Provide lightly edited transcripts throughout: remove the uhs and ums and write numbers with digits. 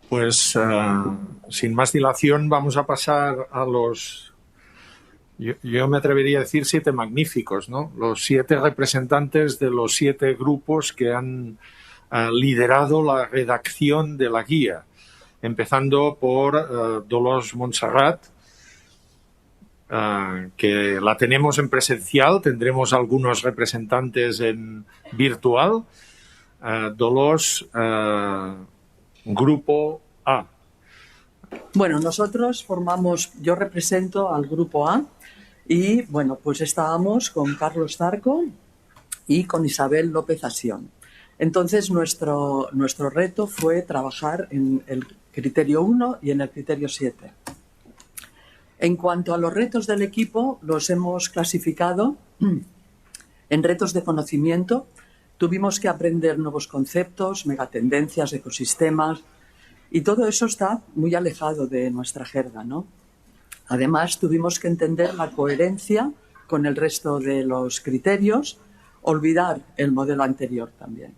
Pues sin más dilación vamos a pasar a los, yo me atrevería a decir 7 magníficos, ¿no? Los 7 representantes de los 7 grupos que han liderado la redacción de la guía, empezando por Dolors Montserrat, que la tenemos en presencial, tendremos algunos representantes en virtual. Dolors, Grupo A. Bueno, nosotros yo represento al Grupo A y, bueno, pues estábamos con Carlos Zarco y con Isabel López Asión. Entonces, nuestro reto fue trabajar en el criterio 1 y en el criterio 7. En cuanto a los retos del equipo, los hemos clasificado en retos de conocimiento. Tuvimos que aprender nuevos conceptos, megatendencias, ecosistemas, y todo eso está muy alejado de nuestra jerga, ¿no? Además, tuvimos que entender la coherencia con el resto de los criterios, olvidar el modelo anterior también.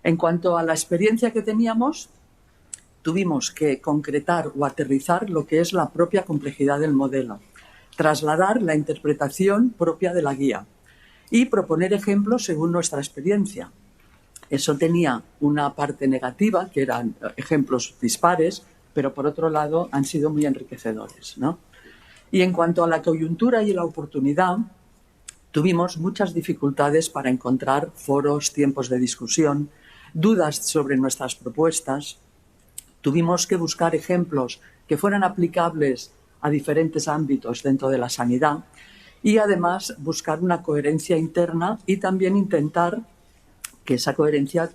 En cuanto a la experiencia que teníamos, tuvimos que concretar o aterrizar lo que es la propia complejidad del modelo, trasladar la interpretación propia de la guía y proponer ejemplos según nuestra experiencia. Eso tenía una parte negativa, que eran ejemplos dispares, pero por otro lado han sido muy enriquecedores, ¿no? Y en cuanto a la coyuntura y la oportunidad, tuvimos muchas dificultades para encontrar foros, tiempos de discusión, dudas sobre nuestras propuestas. Tuvimos que buscar ejemplos que fueran aplicables a diferentes ámbitos dentro de la sanidad y además buscar una coherencia interna y también intentar que esa coherencia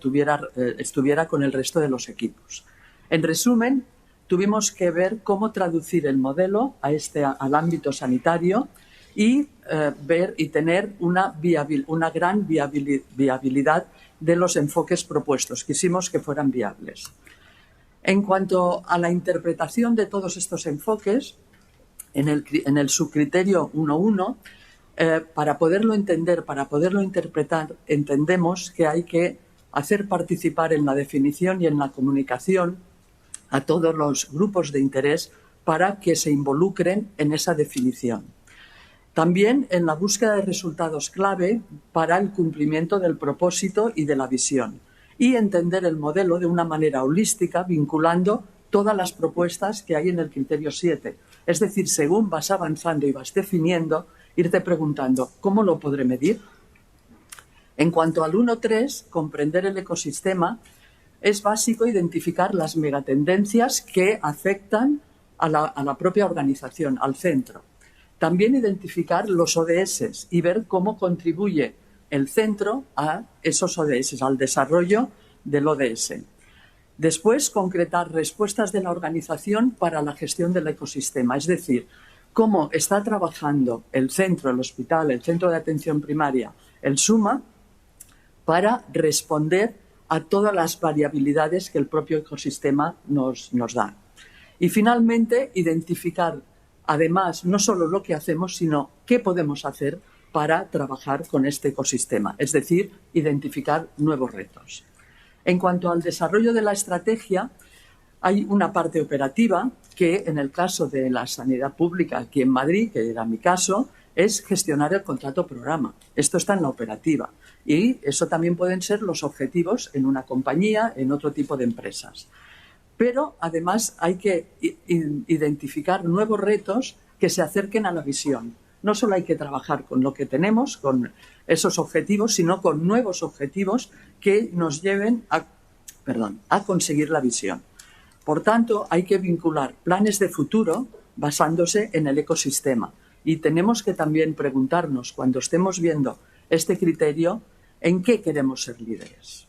estuviera con el resto de los equipos. En resumen, tuvimos que ver cómo traducir el modelo al ámbito sanitario y ver y tener una gran viabilidad de los enfoques propuestos. Quisimos que fueran viables. En cuanto a la interpretación de todos estos enfoques, en el subcriterio 1.1, para poderlo entender, para poderlo interpretar, entendemos que hay que hacer participar en la definición y en la comunicación a todos los grupos de interés para que se involucren en esa definición. También en la búsqueda de resultados clave para el cumplimiento del propósito y de la visión y entender el modelo de una manera holística vinculando todas las propuestas que hay en el criterio 7. Es decir, según vas avanzando y vas definiendo, irte preguntando, ¿cómo lo podré medir? En cuanto al 1.3, comprender el ecosistema, es básico identificar las megatendencias que afectan a la propia organización, al centro. También identificar los ODS y ver cómo contribuye el centro a esos ODS, al desarrollo del ODS. Después, concretar respuestas de la organización para la gestión del ecosistema, es decir, cómo está trabajando el centro, el hospital, el centro de atención primaria, el SUMA, para responder a todas las variabilidades que el propio ecosistema nos da. Y finalmente, identificar, además, no solo lo que hacemos, sino qué podemos hacer para trabajar con este ecosistema, es decir, identificar nuevos retos. En cuanto al desarrollo de la estrategia, hay una parte operativa que, en el caso de la sanidad pública aquí en Madrid, que era mi caso, es gestionar el contrato programa. Esto está en la operativa y eso también pueden ser los objetivos en una compañía, en otro tipo de empresas. Pero además hay que identificar nuevos retos que se acerquen a la visión. No solo hay que trabajar con lo que tenemos, con esos objetivos, sino con nuevos objetivos que nos lleven a conseguir la visión. Por tanto, hay que vincular planes de futuro basándose en el ecosistema. Y tenemos que también preguntarnos, cuando estemos viendo este criterio, ¿en qué queremos ser líderes?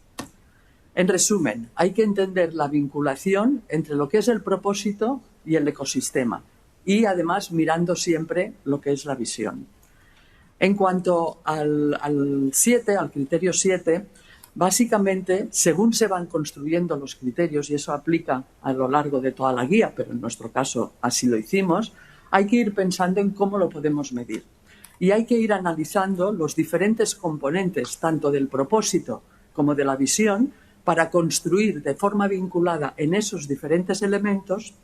En resumen, hay que entender la vinculación entre lo que es el propósito y el ecosistema y, además, mirando siempre lo que es la visión. En cuanto al criterio 7, básicamente, según se van construyendo los criterios, y eso aplica a lo largo de toda la guía, pero en nuestro caso así lo hicimos, hay que ir pensando en cómo lo podemos medir. Y hay que ir analizando los diferentes componentes, tanto del propósito como de la visión, para construir de forma vinculada en esos diferentes elementos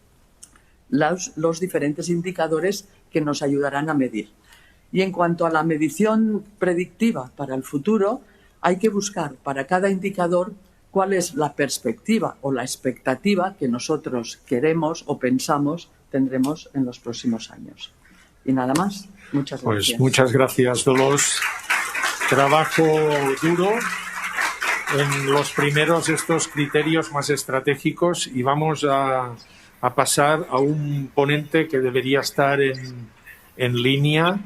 los diferentes indicadores que nos ayudarán a medir. Y en cuanto a la medición predictiva para el futuro, hay que buscar para cada indicador cuál es la perspectiva o la expectativa que nosotros queremos o pensamos tendremos en los próximos años. Y nada más. Muchas gracias. Pues muchas gracias, Dolors. Trabajo duro en los primeros estos criterios más estratégicos y vamos a pasar a un ponente que debería estar en línea,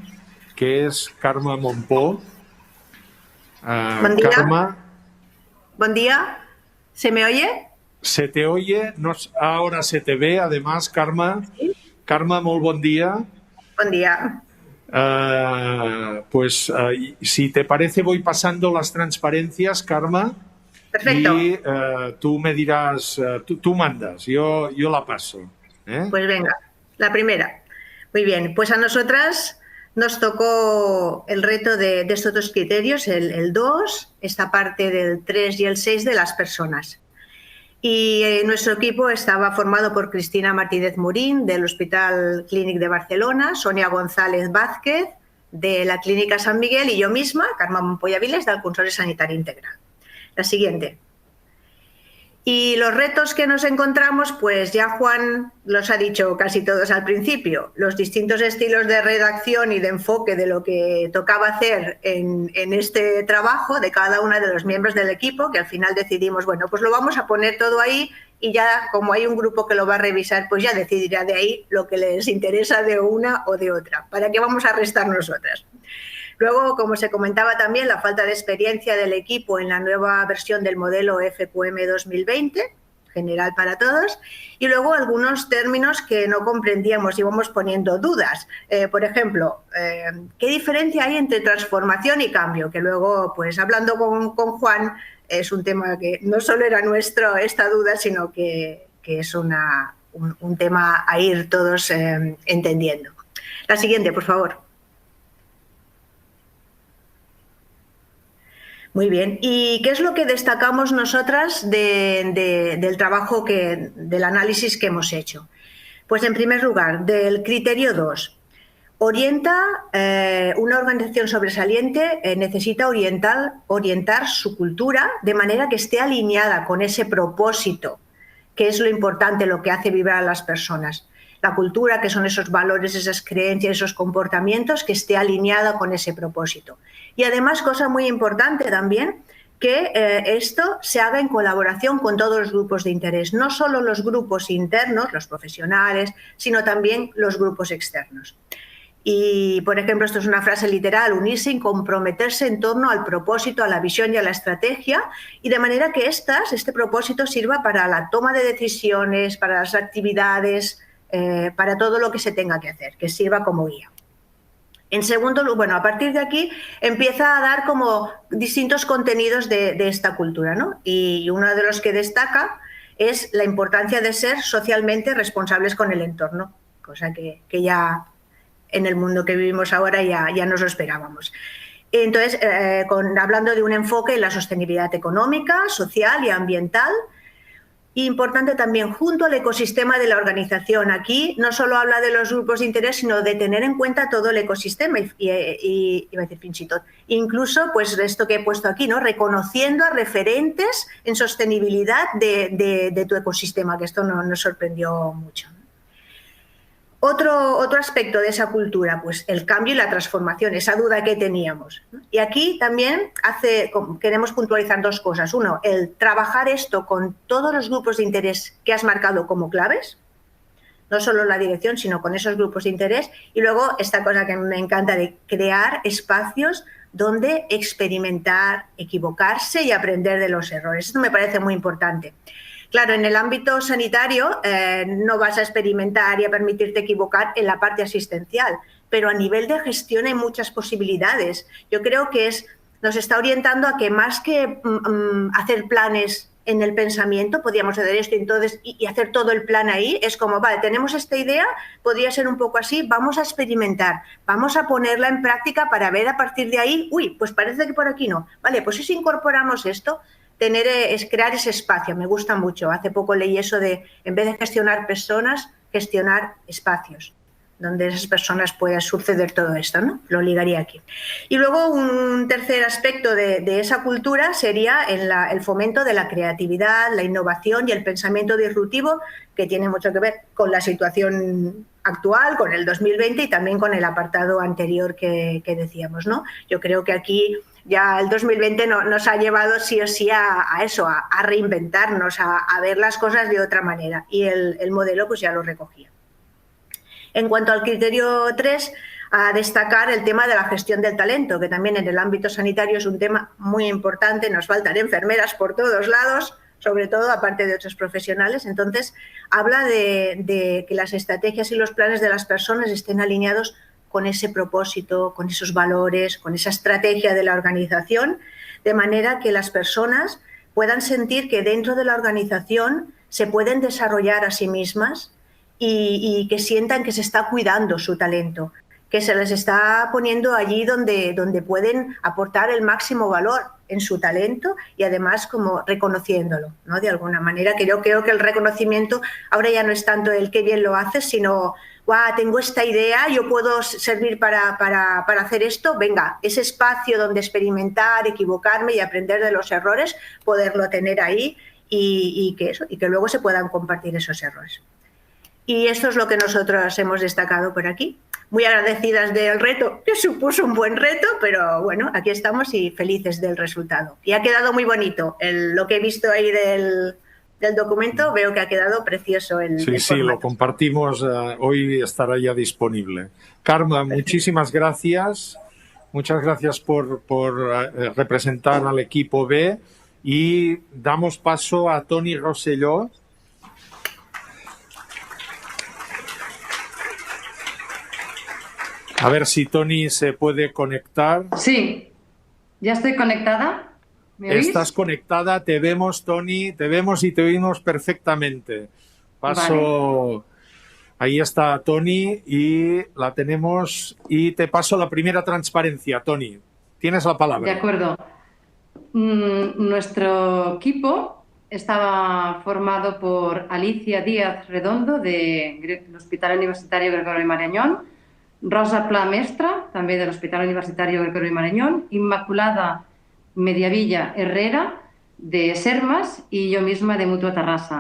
que es Carme Mompó. Buen día. Carme, Buen día. ¿Se me oye? se te oye, ahora se te ve, además, Carme. Sí. Carme, molt bon dia. Buen día. Si te parece, voy pasando las transparencias, Carme. Perfecto. Y tú me dirás, tú mandas, yo la paso. Pues venga, la primera. Muy bien, pues a nosotras nos tocó el reto de estos dos criterios, el 2, esta parte del 3 y el 6 de las personas. Y nuestro equipo estaba formado por Cristina Martínez Murín, del Hospital Clínic de Barcelona, Sonia González Vázquez, de la Clínica San Miguel, y yo misma, Carme Mompó Avilés, del Consorcio Sanitario Integral. La siguiente. Y los retos que nos encontramos, pues ya Juan los ha dicho casi todos al principio, los distintos estilos de redacción y de enfoque de lo que tocaba hacer en este trabajo de cada uno de los miembros del equipo, que al final decidimos, bueno, pues lo vamos a poner todo ahí y ya como hay un grupo que lo va a revisar, pues ya decidirá de ahí lo que les interesa de una o de otra. ¿Para qué vamos a restar nosotras? Luego, como se comentaba también, la falta de experiencia del equipo en la nueva versión del modelo FQM 2020, general para todos, y luego algunos términos que no comprendíamos y íbamos poniendo dudas. Por ejemplo, ¿qué diferencia hay entre transformación y cambio? Que luego, pues hablando con Juan, es un tema que no solo era nuestro esta duda, sino que es un tema a ir todos entendiendo. La siguiente, por favor. Muy bien. ¿Y qué es lo que destacamos nosotras del trabajo, del análisis que hemos hecho? Pues en primer lugar, del criterio 2. Una organización sobresaliente necesita orientar su cultura de manera que esté alineada con ese propósito, que es lo importante, lo que hace vibrar a las personas. La cultura, que son esos valores, esas creencias, esos comportamientos, que esté alineada con ese propósito. Y además, cosa muy importante también, que esto se haga en colaboración con todos los grupos de interés, no solo los grupos internos, los profesionales, sino también los grupos externos. Y, por ejemplo, esto es una frase literal, unirse y comprometerse en torno al propósito, a la visión y a la estrategia, y de manera que este propósito sirva para la toma de decisiones, para las actividades, para todo lo que se tenga que hacer, que sirva como guía. En segundo lugar, bueno, a partir de aquí empieza a dar como distintos contenidos de esta cultura, ¿no? Y uno de los que destaca es la importancia de ser socialmente responsables con el entorno, cosa que ya en el mundo que vivimos ahora ya nos lo esperábamos. Entonces, hablando de un enfoque en la sostenibilidad económica, social y ambiental. Importante también, junto al ecosistema de la organización. Aquí no solo habla de los grupos de interés, sino de tener en cuenta todo el ecosistema y iba a decir fins i tot. Incluso, pues esto que he puesto aquí, ¿no? Reconociendo a referentes en sostenibilidad de tu ecosistema, que esto nos sorprendió mucho. Otro aspecto de esa cultura, pues el cambio y la transformación, esa duda que teníamos. Y aquí también queremos puntualizar dos cosas. Uno, el trabajar esto con todos los grupos de interés que has marcado como claves, no solo la dirección, sino con esos grupos de interés. Y luego esta cosa que me encanta de crear espacios donde experimentar, equivocarse y aprender de los errores. Esto me parece muy importante. Claro, en el ámbito sanitario no vas a experimentar y a permitirte equivocar en la parte asistencial, pero a nivel de gestión hay muchas posibilidades. Yo creo que nos está orientando a que más que hacer planes en el pensamiento, podríamos hacer esto entonces y hacer todo el plan ahí, es como, vale, tenemos esta idea, podría ser un poco así, vamos a experimentar, vamos a ponerla en práctica para ver a partir de ahí, uy, pues parece que por aquí no, vale, pues si incorporamos esto, es crear ese espacio. Me gusta mucho. Hace poco leí eso de, en vez de gestionar personas, gestionar espacios donde esas personas puedan suceder todo esto, ¿no? Lo ligaría aquí. Y luego un tercer aspecto de esa cultura sería el fomento de la creatividad, la innovación y el pensamiento disruptivo, que tiene mucho que ver con la situación actual, con el 2020 y también con el apartado anterior que decíamos, ¿no? Yo creo que aquí ya el 2020 nos ha llevado sí o sí a eso, a reinventarnos, a ver las cosas de otra manera, y el modelo pues ya lo recogía. En cuanto al criterio 3, a destacar el tema de la gestión del talento, que también en el ámbito sanitario es un tema muy importante. Nos faltan enfermeras por todos lados, sobre todo aparte de otros profesionales. Entonces, habla de que las estrategias y los planes de las personas estén alineados con ese propósito, con esos valores, con esa estrategia de la organización, de manera que las personas puedan sentir que dentro de la organización se pueden desarrollar a sí mismas y que sientan que se está cuidando su talento, que se les está poniendo allí donde pueden aportar el máximo valor en su talento y además como reconociéndolo, ¿no? De alguna manera, que yo creo que el reconocimiento ahora ya no es tanto el qué bien lo haces, sino ¡guau! Tengo esta idea, yo puedo servir para hacer esto, venga, ese espacio donde experimentar, equivocarme y aprender de los errores, poderlo tener ahí y que luego se puedan compartir esos errores. Y esto es lo que nosotros hemos destacado por aquí. Muy agradecidas del reto, que supuso un buen reto, pero bueno, aquí estamos y felices del resultado. Y ha quedado muy bonito. Lo que he visto ahí del documento, veo que ha quedado precioso el Sí, sí, lo compartimos. Hoy estará ya disponible. Carme, muchísimas gracias. Muchas gracias por representar al equipo B. Y damos paso a Toni Rosselló. A ver si Toni se puede conectar. Sí, ya estoy conectada. ¿Me oís? Estás conectada, te vemos, Toni, te vemos y te oímos perfectamente. Paso, vale. Ahí está Toni y la tenemos y te paso la primera transparencia, Toni. Tienes la palabra. De acuerdo. Nuestro equipo estaba formado por Alicia Díaz Redondo del Hospital Universitario Gregorio Marañón, Rosa Pla Mestra, també de l'Hospital Universitario Gregorio Marañón, Inmaculada Mediavilla Herrera, de Sermas, y yo misma de Mutua Tarrasa.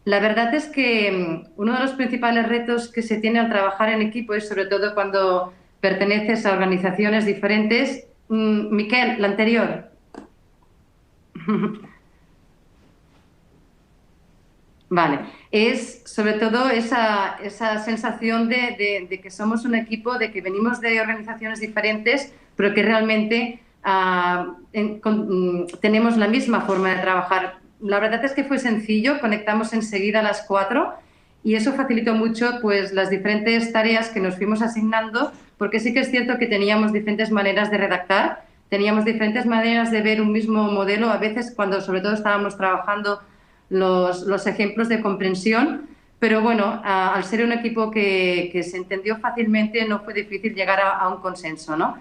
La verdad es que uno de los principales retos que se tiene al trabajar en equipo es, sobre todo cuando perteneces a organizaciones diferentes. Miquel, la anterior. Vale, es sobre todo esa sensación de que somos un equipo, de que venimos de organizaciones diferentes, pero que realmente tenemos la misma forma de trabajar. La verdad es que fue sencillo, conectamos enseguida a las 4 y eso facilitó mucho pues, las diferentes tareas que nos fuimos asignando, porque sí que es cierto que teníamos diferentes maneras de redactar, teníamos diferentes maneras de ver un mismo modelo, a veces cuando sobre todo estábamos trabajando los ejemplos de comprensión, pero bueno, al ser un equipo que se entendió fácilmente, no fue difícil llegar a un consenso, ¿no?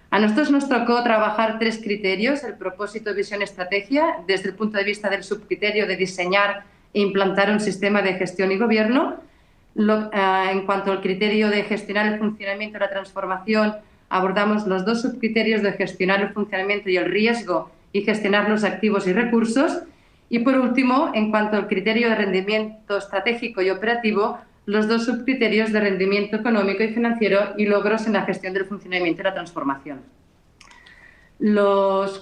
A nosotros nos tocó trabajar 3 criterios: el propósito, visión, estrategia, desde el punto de vista del subcriterio de diseñar e implantar un sistema de gestión y gobierno. En cuanto al criterio de gestionar el funcionamiento y la transformación, abordamos los 2 subcriterios de gestionar el funcionamiento y el riesgo y gestionar los activos y recursos. Y por último, en cuanto al criterio de rendimiento estratégico y operativo, los 2 subcriterios de rendimiento económico y financiero y logros en la gestión del funcionamiento y la transformación.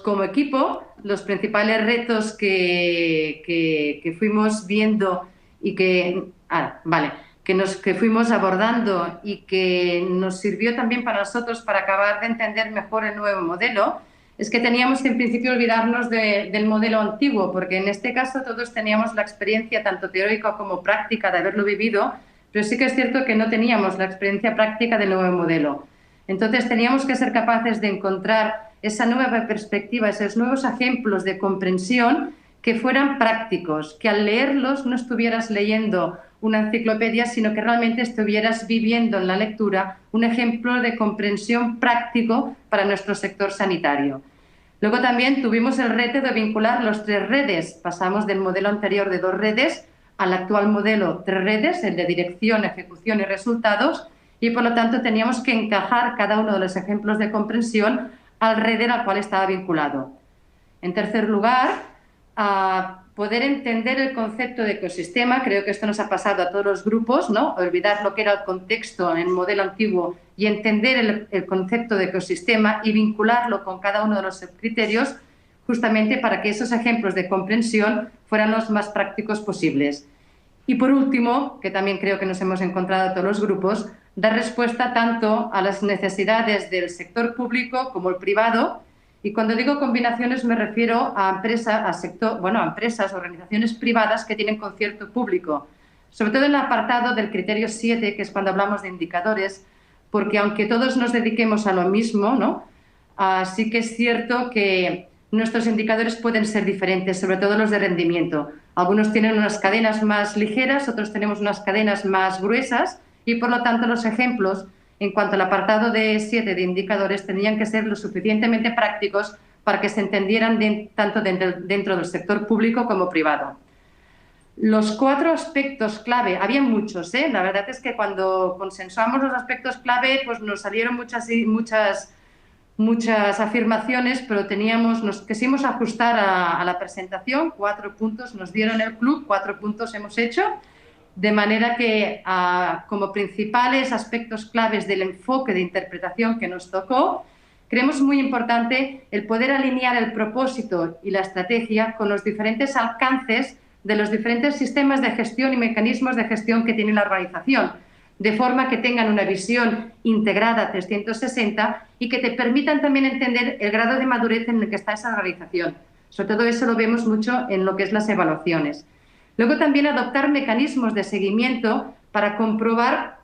Como equipo, los principales retos que fuimos viendo y que fuimos abordando y que nos sirvió también para nosotros para acabar de entender mejor el nuevo modelo, es que teníamos que en principio olvidarnos del modelo antiguo, porque en este caso todos teníamos la experiencia tanto teórica como práctica de haberlo vivido, pero sí que es cierto que no teníamos la experiencia práctica del nuevo modelo. Entonces teníamos que ser capaces de encontrar esa nueva perspectiva, esos nuevos ejemplos de comprensión que fueran prácticos, que al leerlos no estuvieras leyendo una enciclopedia, sino que realmente estuvieras viviendo en la lectura un ejemplo de comprensión práctico para nuestro sector sanitario. Luego también tuvimos el reto de vincular los 3 redes. Pasamos del modelo anterior de 2 redes al actual modelo 3 redes, el de dirección, ejecución y resultados, y por lo tanto teníamos que encajar cada uno de los ejemplos de comprensión al red al cual estaba vinculado. En tercer lugar, a poder entender el concepto de ecosistema. Creo que esto nos ha pasado a todos los grupos, ¿no? Olvidar lo que era el contexto en el modelo antiguo y entender el concepto de ecosistema y vincularlo con cada uno de los criterios, justamente para que esos ejemplos de comprensión fueran los más prácticos posibles. Y por último, que también creo que nos hemos encontrado todos los grupos, dar respuesta tanto a las necesidades del sector público como el privado. Y cuando digo combinaciones me refiero a empresas, organizaciones privadas que tienen concierto público, sobre todo en el apartado del criterio 7, que es cuando hablamos de indicadores, porque aunque todos nos dediquemos a lo mismo, ¿no? Sí que es cierto que nuestros indicadores pueden ser diferentes, sobre todo los de rendimiento. Algunos tienen unas cadenas más ligeras, otros tenemos unas cadenas más gruesas y, por lo tanto, los ejemplos en cuanto al apartado de 7 de indicadores tenían que ser lo suficientemente prácticos para que se entendieran tanto dentro del sector público como privado. Los 4 aspectos clave, había muchos, la verdad es que cuando consensuamos los aspectos clave pues nos salieron muchas afirmaciones, pero nos quisimos ajustar a la presentación. 4 puntos nos dieron el club, 4 puntos hemos hecho, de manera que como principales aspectos claves del enfoque de interpretación que nos tocó, creemos muy importante el poder alinear el propósito y la estrategia con los diferentes alcances de los diferentes sistemas de gestión y mecanismos de gestión que tiene la organización, de forma que tengan una visión integrada 360 y que te permitan también entender el grado de madurez en el que está esa organización. Sobre todo eso lo vemos mucho en lo que es las evaluaciones. Luego también adoptar mecanismos de seguimiento para comprobar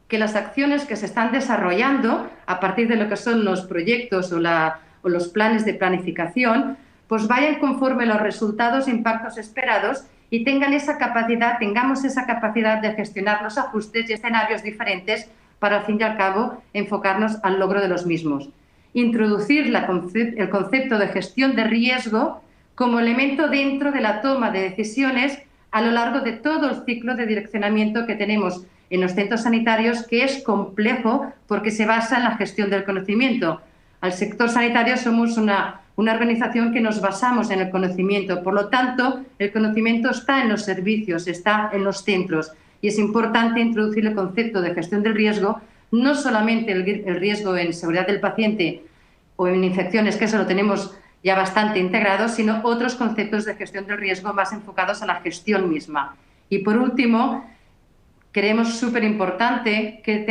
que las acciones que se están desarrollando a partir de lo que son los proyectos o los planes de planificación, pues vayan conforme a los resultados e impactos esperados y tengamos esa capacidad de gestionar los ajustes y escenarios diferentes para, al fin y al cabo, enfocarnos al logro de los mismos. Introducir el concepto de gestión de riesgo como elemento dentro de la toma de decisiones a lo largo de todo el ciclo de direccionamiento que tenemos en los centros sanitarios, que es complejo porque se basa en la gestión del conocimiento. Al sector sanitario somos una organización que nos basamos en el conocimiento. Por lo tanto, el conocimiento está en los servicios, está en los centros. Y es importante introducir el concepto de gestión del riesgo, no solamente el riesgo en seguridad del paciente o en infecciones, que eso lo tenemos ya bastante integrado, sino otros conceptos de gestión del riesgo más enfocados a la gestión misma. Y por último, creemos súper importante que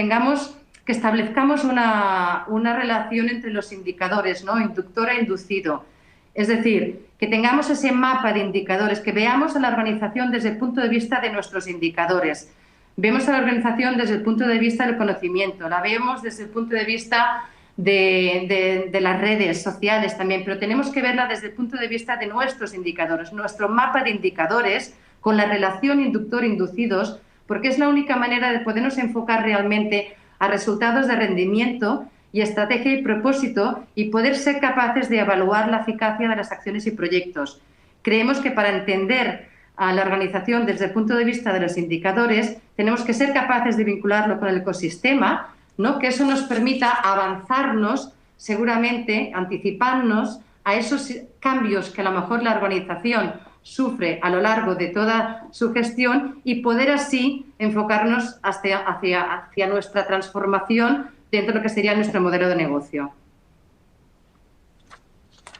establezcamos una relación entre los indicadores, ¿no? Inductor e inducido. Es decir, que tengamos ese mapa de indicadores, que veamos a la organización desde el punto de vista de nuestros indicadores. Vemos a la organización desde el punto de vista del conocimiento, la vemos desde el punto de vista de las redes sociales también, pero tenemos que verla desde el punto de vista de nuestros indicadores, nuestro mapa de indicadores con la relación inductor-inducidos, porque es la única manera de podernos enfocar realmente a resultados de rendimiento y estrategia y propósito y poder ser capaces de evaluar la eficacia de las acciones y proyectos. Creemos que para entender a la organización desde el punto de vista de los indicadores tenemos que ser capaces de vincularlo con el ecosistema, ¿no? Que eso nos permita avanzarnos, seguramente anticiparnos a esos cambios que a lo mejor la organización sufre a lo largo de toda su gestión y poder así enfocarnos hacia nuestra transformación dentro de lo que sería nuestro modelo de negocio.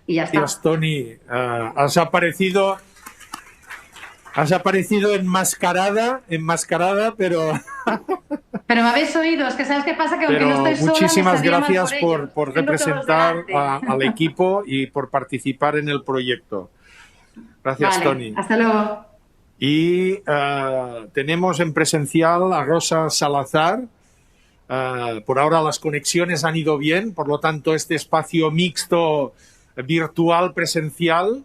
Y ya está. Gracias, Toni. Has aparecido enmascarada, pero... Pero me habéis oído, es que ¿sabes qué pasa? Que aunque no estoy sola, muchísimas gracias por representar al equipo y por participar en el proyecto. Gracias, vale, Toni. Hasta luego. Y tenemos en presencial a Rosa Salazar. Por ahora las conexiones han ido bien, por lo tanto este espacio mixto virtual presencial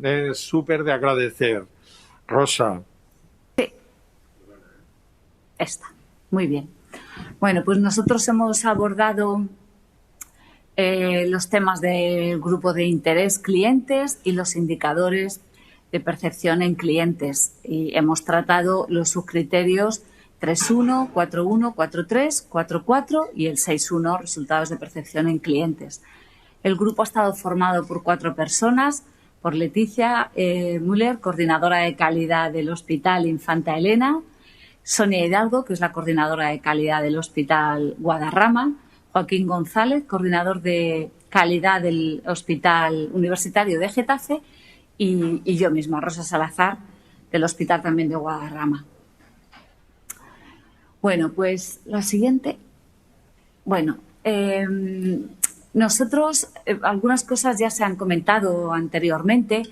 es súper de agradecer. Rosa. Sí. Está. Muy bien. Bueno, pues nosotros hemos abordado los temas del grupo de interés clientes y los indicadores de percepción en clientes. Y hemos tratado los subcriterios 3.1, 4.1, 4.3, 4.4 y el 6.1, resultados de percepción en clientes. El grupo ha estado formado por 4 personas, por Leticia Müller, coordinadora de calidad del Hospital Infanta Elena, Sonia Hidalgo, que es la coordinadora de calidad del Hospital Guadarrama, Joaquín González, coordinador de calidad del Hospital Universitario de Getafe, y yo misma, Rosa Salazar, del Hospital también de Guadarrama. Bueno, pues la siguiente. Bueno, nosotros, algunas cosas ya se han comentado anteriormente.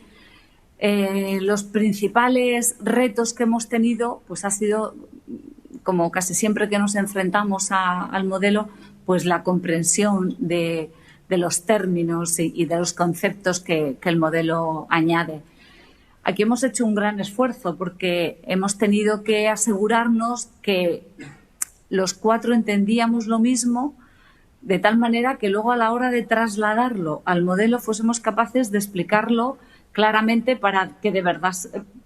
Los principales retos que hemos tenido, pues ha sido, como casi siempre que nos enfrentamos al modelo, pues la comprensión de los términos y de los conceptos que el modelo añade. Aquí hemos hecho un gran esfuerzo porque hemos tenido que asegurarnos que los 4 entendíamos lo mismo, de tal manera que luego a la hora de trasladarlo al modelo fuésemos capaces de explicarlo claramente para que de verdad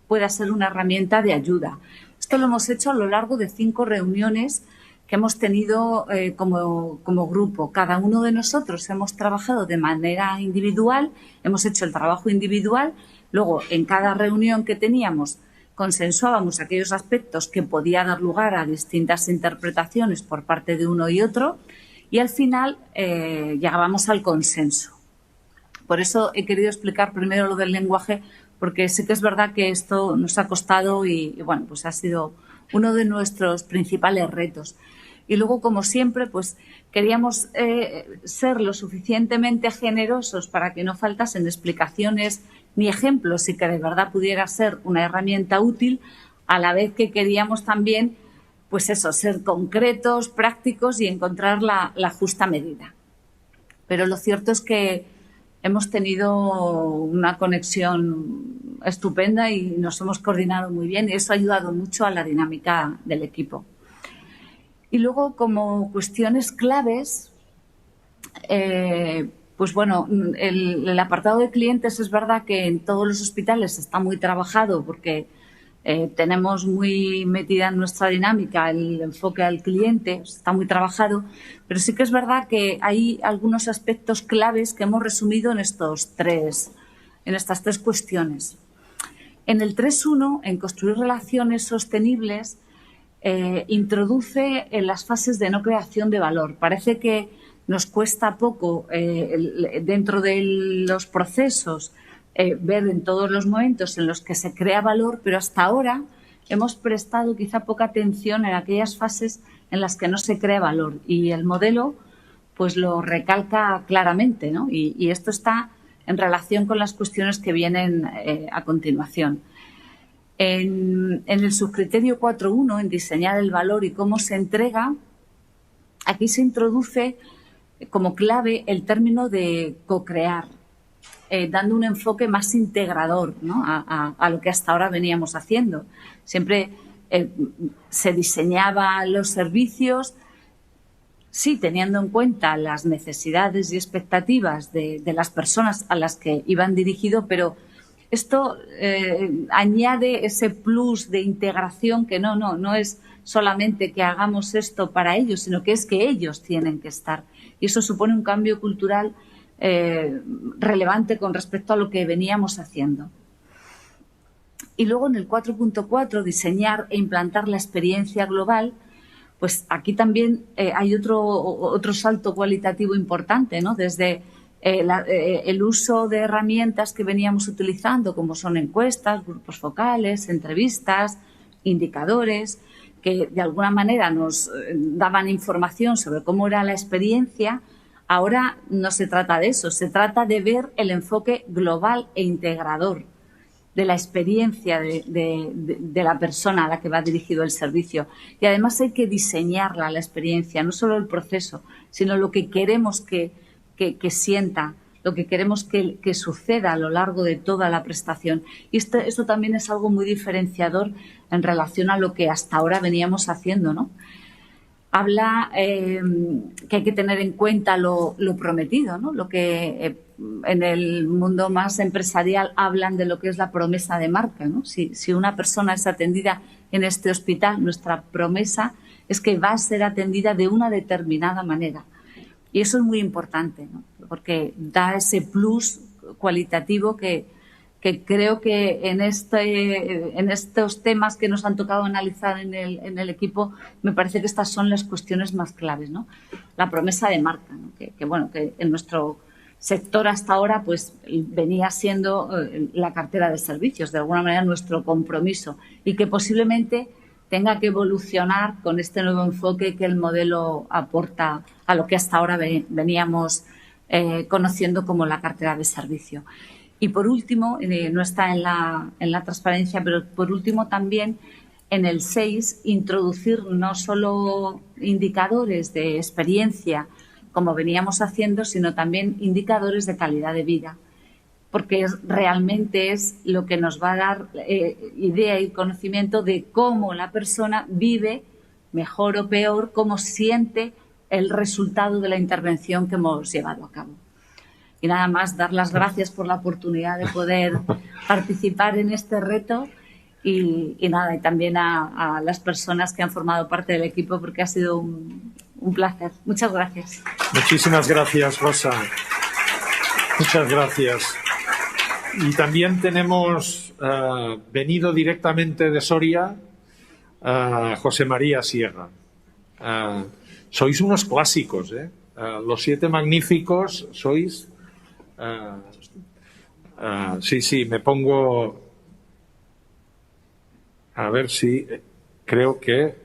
pueda ser una herramienta de ayuda. Esto lo hemos hecho a lo largo de 5 reuniones que hemos tenido como grupo. Cada uno de nosotros hemos trabajado de manera individual, hemos hecho el trabajo individual, luego en cada reunión que teníamos consensuábamos aquellos aspectos que podía dar lugar a distintas interpretaciones por parte de uno y otro y al final llegábamos al consenso. Por eso he querido explicar primero lo del lenguaje, porque sí que es verdad que esto nos ha costado y bueno, pues ha sido uno de nuestros principales retos. Y luego, como siempre, pues queríamos ser lo suficientemente generosos para que no faltasen explicaciones ni ejemplos y que de verdad pudiera ser una herramienta útil, a la vez que queríamos también, pues eso, ser concretos, prácticos y encontrar la justa medida. Pero lo cierto es que hemos tenido una conexión estupenda y nos hemos coordinado muy bien y eso ha ayudado mucho a la dinámica del equipo. Y luego, como cuestiones claves, pues bueno, el apartado de clientes es verdad que en todos los hospitales está muy trabajado porque tenemos muy metida en nuestra dinámica el enfoque al cliente, está muy trabajado, pero sí que es verdad que hay algunos aspectos claves que hemos resumido en estas 3 cuestiones. En el 3.1, en construir relaciones sostenibles, introduce en las fases de no creación de valor. Parece que nos cuesta poco dentro de los procesos ver en todos los momentos en los que se crea valor, pero hasta ahora hemos prestado quizá poca atención en aquellas fases en las que no se crea valor y el modelo pues lo recalca claramente, ¿no? Y esto está en relación con las cuestiones que vienen a continuación. En el subcriterio 4.1, en diseñar el valor y cómo se entrega, aquí se introduce como clave el término de co-crear, dando un enfoque más integrador, ¿no? a lo que hasta ahora veníamos haciendo. Siempre se diseñaban los servicios, sí, teniendo en cuenta las necesidades y expectativas de las personas a las que iban dirigido, pero esto añade ese plus de integración que no es solamente que hagamos esto para ellos, sino que es que ellos tienen que estar. Y eso supone un cambio cultural relevante con respecto a lo que veníamos haciendo. Y luego en el 4.4, diseñar e implantar la experiencia global, pues aquí también hay otro salto cualitativo importante, ¿no? Desde el uso de herramientas que veníamos utilizando, como son encuestas, grupos focales, entrevistas, indicadores, que de alguna manera nos daban información sobre cómo era la experiencia. Ahora no se trata de eso, se trata de ver el enfoque global e integrador de la experiencia de la persona a la que va dirigido el servicio. Y además hay que diseñarla, la experiencia, no solo el proceso, sino lo que queremos que sienta, lo que queremos que suceda a lo largo de toda la prestación. Y esto también es algo muy diferenciador en relación a lo que hasta ahora veníamos haciendo, ¿no? habla que hay que tener en cuenta lo prometido, ¿no? Lo que en el mundo más empresarial hablan de lo que es la promesa de marca, ¿no? Si una persona es atendida en este hospital, nuestra promesa es que va a ser atendida de una determinada manera. Y eso es muy importante, ¿no? Porque da ese plus cualitativo que creo que en estos temas que nos han tocado analizar en el equipo, me parece que estas son las cuestiones más claves, ¿no? La promesa de marca, ¿no? Que en nuestro sector hasta ahora pues venía siendo la cartera de servicios, de alguna manera nuestro compromiso, y que posiblemente tenga que evolucionar con este nuevo enfoque que el modelo aporta a lo que hasta ahora veníamos conociendo como la cartera de servicio. Y por último, no está en la transparencia, pero por último también en el 6 introducir no solo indicadores de experiencia como veníamos haciendo, sino también indicadores de calidad de vida, porque realmente es lo que nos va a dar idea y conocimiento de cómo la persona vive, mejor o peor, cómo siente el resultado de la intervención que hemos llevado a cabo. Y nada más, dar las gracias por la oportunidad de poder participar en este reto y también a las personas que han formado parte del equipo, porque ha sido un placer. Muchas gracias. Muchísimas gracias, Rosa. Muchas gracias. Y también tenemos venido directamente de Soria a José María Sierra. Sois unos clásicos, ¿eh? Los 7 magníficos sois... sí, me pongo... A ver si... Creo que...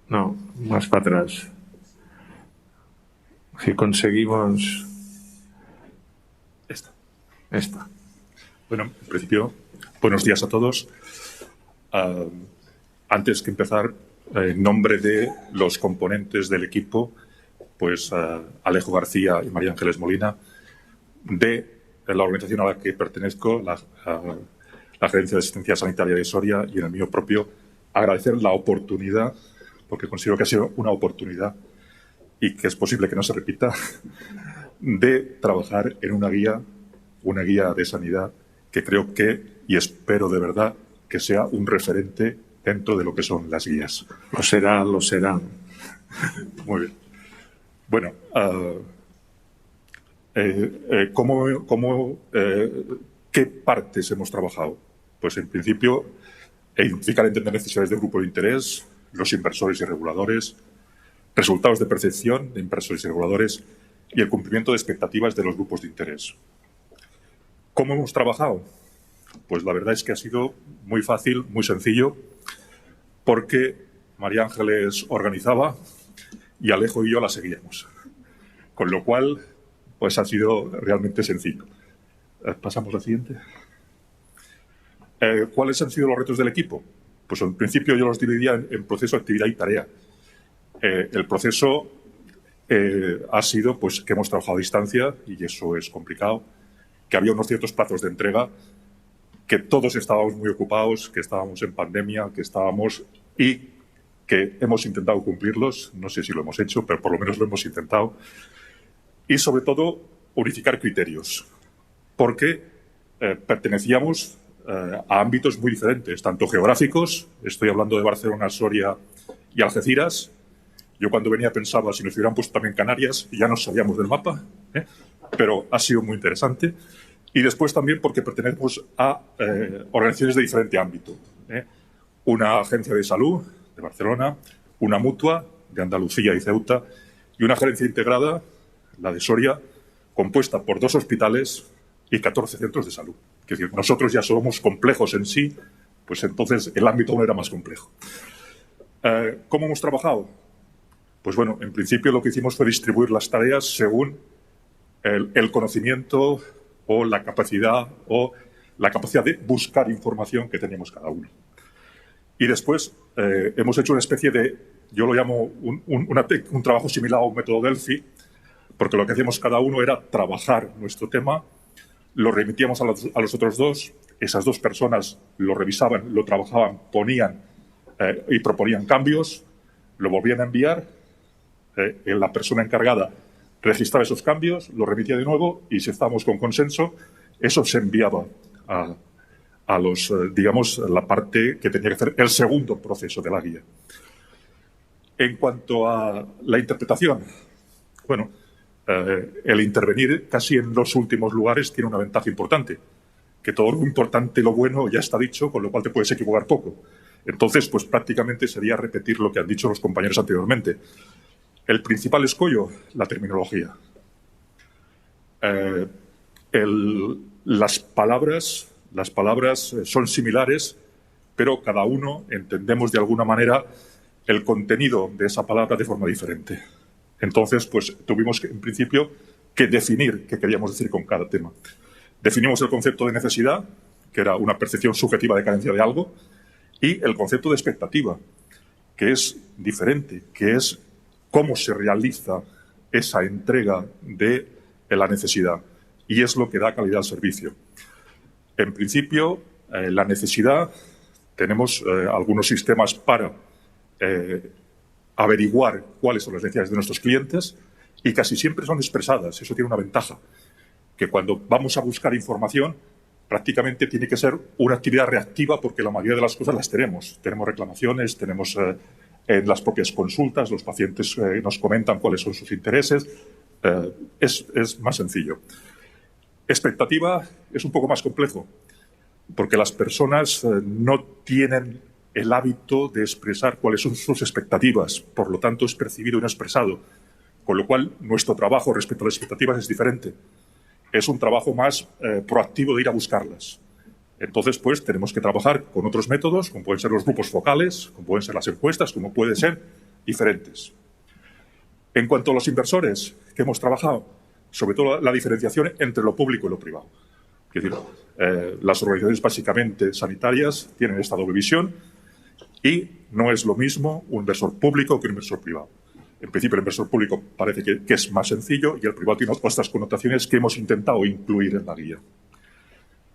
No, más para atrás. Si conseguimos... Esta. Bueno, en principio, buenos días a todos. Antes que empezar, en nombre de los componentes del equipo, pues Alejo García y María Ángeles Molina, de la organización a la que pertenezco, la Gerencia de Asistencia Sanitaria de Soria, y en el mío propio, agradecer la oportunidad, porque considero que ha sido una oportunidad y que es posible que no se repita, de trabajar en una guía de sanidad que creo que, y espero de verdad, que sea un referente dentro de lo que son las guías. Lo será. Muy bien. Bueno, ¿qué partes hemos trabajado? Pues en principio, identificar y entender necesidades de grupo de interés, los inversores y reguladores, resultados de percepción de inversores y reguladores y el cumplimiento de expectativas de los grupos de interés. ¿Cómo hemos trabajado? Pues la verdad es que ha sido muy fácil, muy sencillo, porque María Ángeles organizaba y Alejo y yo la seguíamos. Con lo cual, pues ha sido realmente sencillo. Pasamos al siguiente. ¿Cuáles han sido los retos del equipo? Pues en principio yo los dividía en proceso, actividad y tarea. El proceso ha sido pues que hemos trabajado a distancia, y eso es complicado, que había unos ciertos plazos de entrega, que todos estábamos muy ocupados, que estábamos en pandemia, y que hemos intentado cumplirlos. No sé si lo hemos hecho, pero por lo menos lo hemos intentado. Y sobre todo, unificar criterios, porque pertenecíamos a ámbitos muy diferentes, tanto geográficos, estoy hablando de Barcelona, Soria y Algeciras. Yo cuando venía pensaba si nos hubieran puesto también Canarias, y ya nos salíamos del mapa, pero ha sido muy interesante. Y después también porque pertenecemos a organizaciones de diferente ámbito. Una agencia de salud de Barcelona, una mutua de Andalucía y Ceuta, y una gerencia integrada, la de Soria, compuesta por 2 hospitales y 14 centros de salud. Es decir, nosotros ya somos complejos en sí, pues entonces el ámbito no era más complejo. ¿Cómo hemos trabajado? Pues bueno, en principio lo que hicimos fue distribuir las tareas según el conocimiento o la capacidad de buscar información que teníamos cada uno. Y después hemos hecho una especie de, yo lo llamo un trabajo similar a un método Delphi, porque lo que hacíamos cada uno era trabajar nuestro tema, lo remitíamos a los otros 2, esas 2 personas lo revisaban, lo trabajaban, ponían y proponían cambios, lo volvían a enviar, la persona encargada registraba esos cambios, lo remitía de nuevo y si estábamos con consenso, eso se enviaba a los, digamos, la parte que tenía que hacer el segundo proceso de la guía. En cuanto a la interpretación, bueno, el intervenir casi en los últimos lugares tiene una ventaja importante, que todo lo importante, lo bueno, ya está dicho, con lo cual te puedes equivocar poco. Entonces, pues prácticamente sería repetir lo que han dicho los compañeros anteriormente. El principal escollo, la terminología. Las palabras son similares, pero cada uno entendemos de alguna manera el contenido de esa palabra de forma diferente. Entonces, pues tuvimos que, en principio, que definir qué queríamos decir con cada tema. Definimos el concepto de necesidad, que era una percepción subjetiva de carencia de algo, y el concepto de expectativa, que es diferente, que es cómo se realiza esa entrega de la necesidad, y es lo que da calidad al servicio. En principio, la necesidad, tenemos algunos sistemas para averiguar cuáles son las necesidades de nuestros clientes y casi siempre son expresadas. Eso tiene una ventaja, que cuando vamos a buscar información prácticamente tiene que ser una actividad reactiva porque la mayoría de las cosas las tenemos. Tenemos reclamaciones, tenemos en las propias consultas, los pacientes nos comentan cuáles son sus intereses. Es más sencillo. Expectativa es un poco más complejo porque las personas no tienen el hábito de expresar cuáles son sus expectativas, por lo tanto es percibido y no expresado, con lo cual nuestro trabajo respecto a las expectativas es diferente. Es un trabajo más proactivo de ir a buscarlas. Entonces, pues, tenemos que trabajar con otros métodos, como pueden ser los grupos focales, como pueden ser las encuestas, como pueden ser diferentes. En cuanto a los inversores que hemos trabajado, sobre todo la diferenciación entre lo público y lo privado. Es decir, las organizaciones básicamente sanitarias tienen esta doble visión y no es lo mismo un inversor público que un inversor privado. En principio, el inversor público parece que es más sencillo y el privado tiene otras connotaciones que hemos intentado incluir en la guía.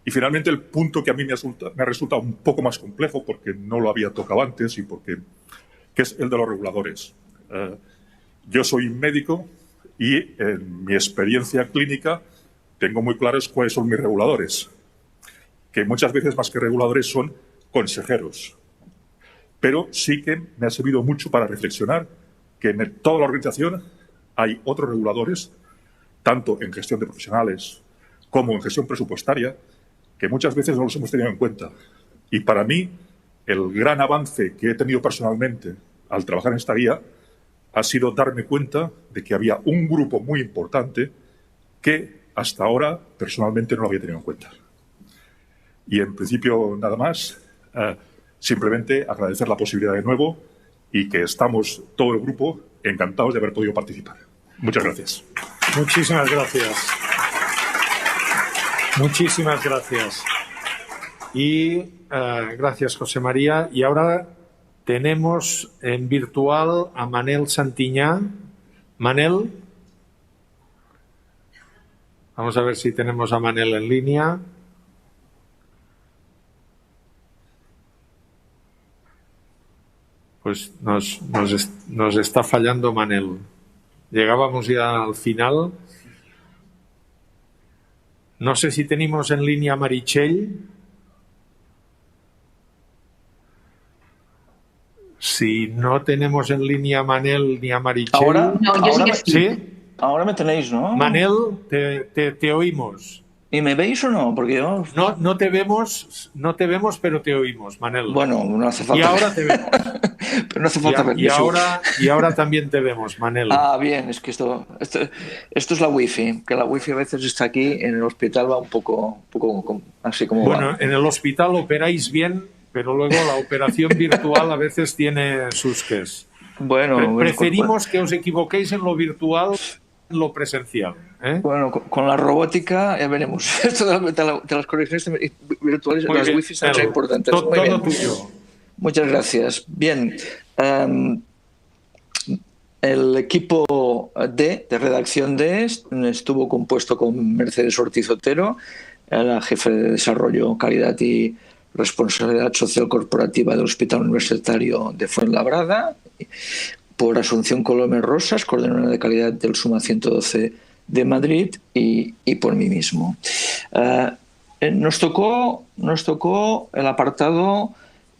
Y finalmente, el punto que a mí me ha resultado un poco más complejo, porque no lo había tocado antes, que es el de los reguladores. Yo soy médico y en mi experiencia clínica tengo muy claros cuáles son mis reguladores, que muchas veces más que reguladores son consejeros. Pero sí que me ha servido mucho para reflexionar que en toda la organización hay otros reguladores, tanto en gestión de profesionales como en gestión presupuestaria, que muchas veces no los hemos tenido en cuenta. Y para mí, el gran avance que he tenido personalmente al trabajar en esta guía ha sido darme cuenta de que había un grupo muy importante que hasta ahora personalmente no lo había tenido en cuenta. Y en principio, nada más, simplemente agradecer la posibilidad de nuevo y que estamos, todo el grupo, encantados de haber podido participar. Muchas gracias. Muchísimas gracias. Muchísimas gracias. Y gracias, José María. Y ahora tenemos en virtual a Manel Santiñá. Manel. Vamos a ver si tenemos a Manel en línea. Pues nos está fallando Manel. Llegábamos ya al final. No sé si tenemos en línea a Meritxell. Si no tenemos en línea a Manel ni a Meritxell. Ahora, No, yo sí que sí. ¿Sí? ahora me tenéis, ¿no? Manel, te oímos. ¿Y me veis o no? Porque yo... No te vemos, pero te oímos, Manel. Bueno, no hace falta. Y ahora te vemos. Pero no hace falta ver. Y ahora también te vemos, Manel. Ah, bien, es que esto es la wifi, que la wifi a veces está aquí, en el hospital va un poco así como Bueno, va. en el hospital operáis bien, pero luego la operación virtual a veces tiene sus qués. Bueno, Preferimos que os equivoquéis en lo virtual que en lo presencial. Bueno, con la robótica ya veremos. Esto de las conexiones virtuales, Muy las bien, wifi son Carlos. importantes. Todo Muy bien. tuyo. Muchas gracias. Bien. El equipo de redacción D estuvo compuesto con Mercedes Ortiz Otero, la jefe de Desarrollo, Calidad y responsabilidad social corporativa del Hospital Universitario de Fuenlabrada, por Asunción Colome Rosas, coordinadora de calidad del Suma 112 de Madrid, y por mí mismo. Nos tocó el apartado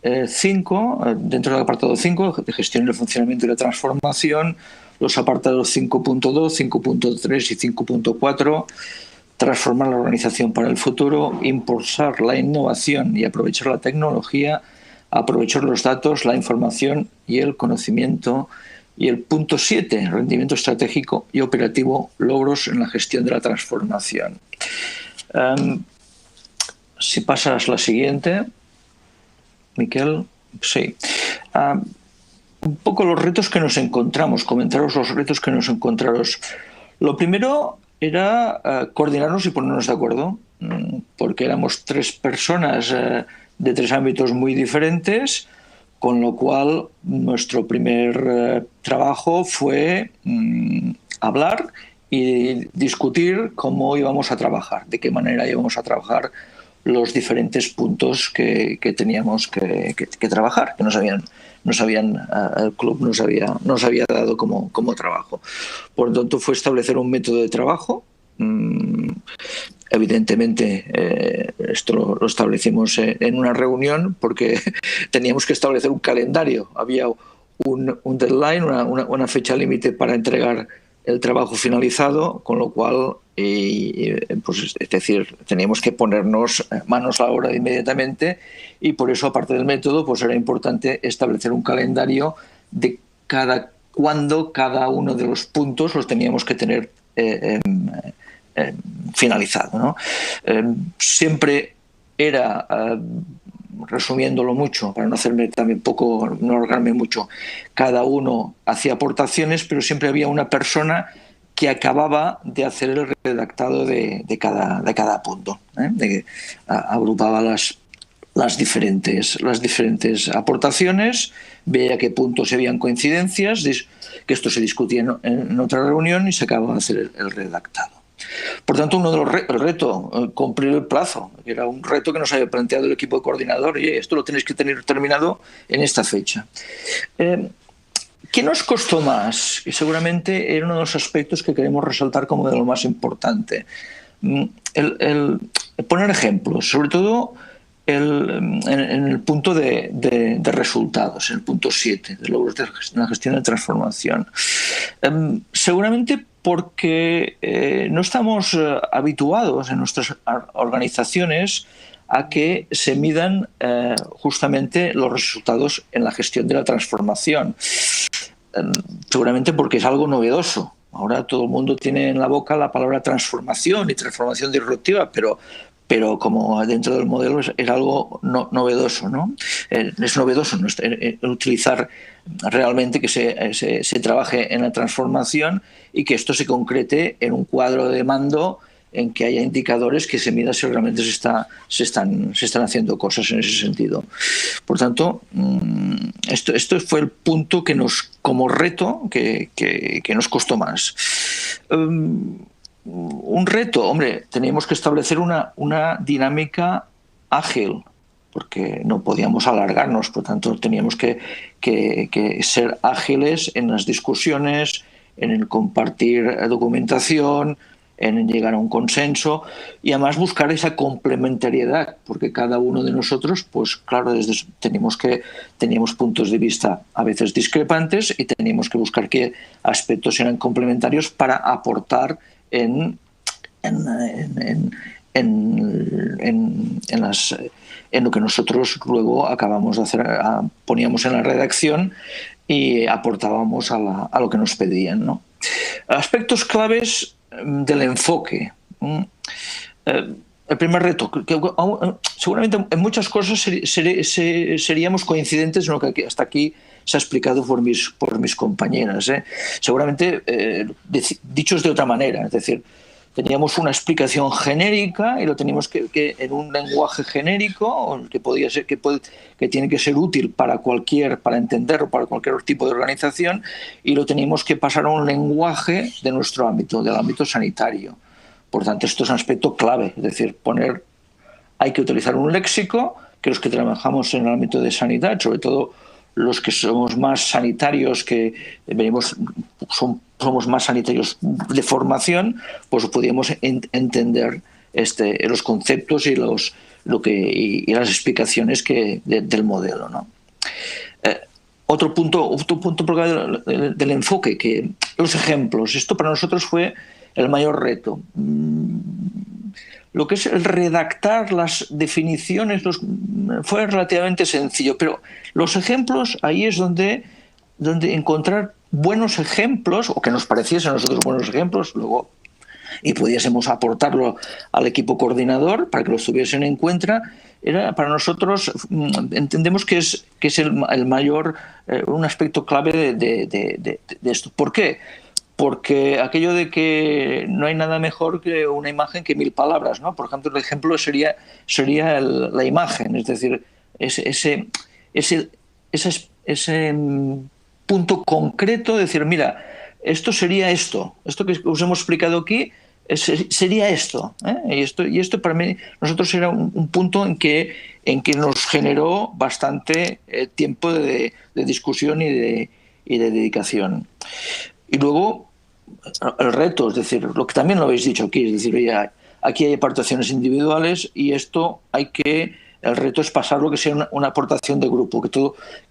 5, dentro del apartado 5, de gestión, el funcionamiento y la transformación, los apartados 5.2, 5.3 y 5.4, transformar la organización para el futuro, impulsar la innovación y aprovechar la tecnología, aprovechar los datos, la información y el conocimiento. Y el punto 7, rendimiento estratégico y operativo, logros en la gestión de la transformación. Si pasas la siguiente, Miquel. Sí. Un poco los retos que nos encontramos, comentaros los retos que nos encontramos. Lo primero era coordinarnos y ponernos de acuerdo, porque éramos 3 personas de 3 ámbitos muy diferentes, con lo cual nuestro primer trabajo fue hablar y discutir cómo íbamos a trabajar, de qué manera íbamos a trabajar los diferentes puntos que teníamos que trabajar, que el club nos había dado como trabajo. Por lo tanto, fue establecer un método de trabajo. Evidentemente, esto lo establecimos en una reunión porque teníamos que establecer un calendario. Había un deadline, una fecha límite para entregar el trabajo finalizado, con lo cual, pues, es decir, teníamos que ponernos manos a la obra inmediatamente, y por eso, aparte del método, pues era importante establecer un calendario de cuándo cada uno de los puntos los teníamos que tener finalizado, ¿no? Siempre era, resumiéndolo mucho, para no hacerme también no alargarme mucho, cada uno hacía aportaciones, pero siempre había una persona que acababa de hacer el redactado de cada punto, que agrupaba las diferentes aportaciones, veía qué puntos habían coincidencias, que esto se discutía en otra reunión y se acababa de hacer el redactado. Por tanto, uno de los retos, cumplir el plazo, que era un reto que nos había planteado el equipo de coordinador, y esto lo tenéis que tener terminado en esta fecha. ¿Qué nos costó más? Y seguramente era uno de los aspectos que queremos resaltar como de lo más importante. El poner ejemplos, sobre todo en el punto de resultados, en el punto 7, de logros de la gestión de transformación. Seguramente porque no estamos habituados en nuestras organizaciones a que se midan justamente los resultados en la gestión de la transformación. Seguramente porque es algo novedoso. Ahora todo el mundo tiene en la boca la palabra transformación y transformación disruptiva, pero como dentro del modelo es algo novedoso, ¿no? Es novedoso utilizar realmente que se trabaje en la transformación y que esto se concrete en un cuadro de mando en que haya indicadores que se mida si realmente se están haciendo cosas en ese sentido. Por tanto, esto fue el punto que como reto que nos costó más. Un reto, hombre, teníamos que establecer una dinámica ágil, porque no podíamos alargarnos, por tanto teníamos que ser ágiles en las discusiones, en el compartir documentación, en llegar a un consenso y además buscar esa complementariedad, porque cada uno de nosotros, pues claro, teníamos puntos de vista a veces discrepantes y teníamos que buscar qué aspectos eran complementarios para aportar en lo que nosotros luego acabamos de hacer, poníamos en la redacción y aportábamos a lo que nos pedían, ¿no? Aspectos claves del enfoque. El primer reto, que seguramente en muchas cosas seríamos coincidentes en lo que hasta aquí se ha explicado por mis compañeras. Seguramente dichos de otra manera, es decir, teníamos una explicación genérica y lo teníamos que en un lenguaje genérico que podía ser que tiene que ser útil para entenderlo para cualquier tipo de organización, y lo teníamos que pasar a un lenguaje de nuestro ámbito, del ámbito sanitario. Por tanto, esto es un aspecto clave, es decir, hay que utilizar un léxico que los que trabajamos en el ámbito de sanidad, sobre todo los que somos más sanitarios, que somos más sanitarios de formación, pues podíamos entender los conceptos y las explicaciones del modelo, ¿no? Otro punto del enfoque, que los ejemplos. Esto para nosotros fue el mayor reto. Lo que es el redactar las definiciones fue relativamente sencillo, pero los ejemplos, ahí es donde encontrar buenos ejemplos, o que nos pareciesen a nosotros buenos ejemplos, luego, y pudiésemos aportarlo al equipo coordinador para que los tuviesen en cuenta, era para nosotros, entendemos que es el mayor, un aspecto clave de esto. ¿Por qué? Porque aquello de que no hay nada mejor que una imagen que 1000 palabras, ¿no? Por ejemplo, el ejemplo sería la imagen, es decir, ese punto concreto de decir, mira, esto sería esto que os hemos explicado aquí, sería esto, ¿eh? Y esto para mí, nosotros era un punto en que nos generó bastante tiempo de discusión y de dedicación. Y luego el reto, es decir, lo que también lo habéis dicho aquí, es decir, oye, aquí hay aportaciones individuales y el reto es pasar lo que sea una aportación de grupo,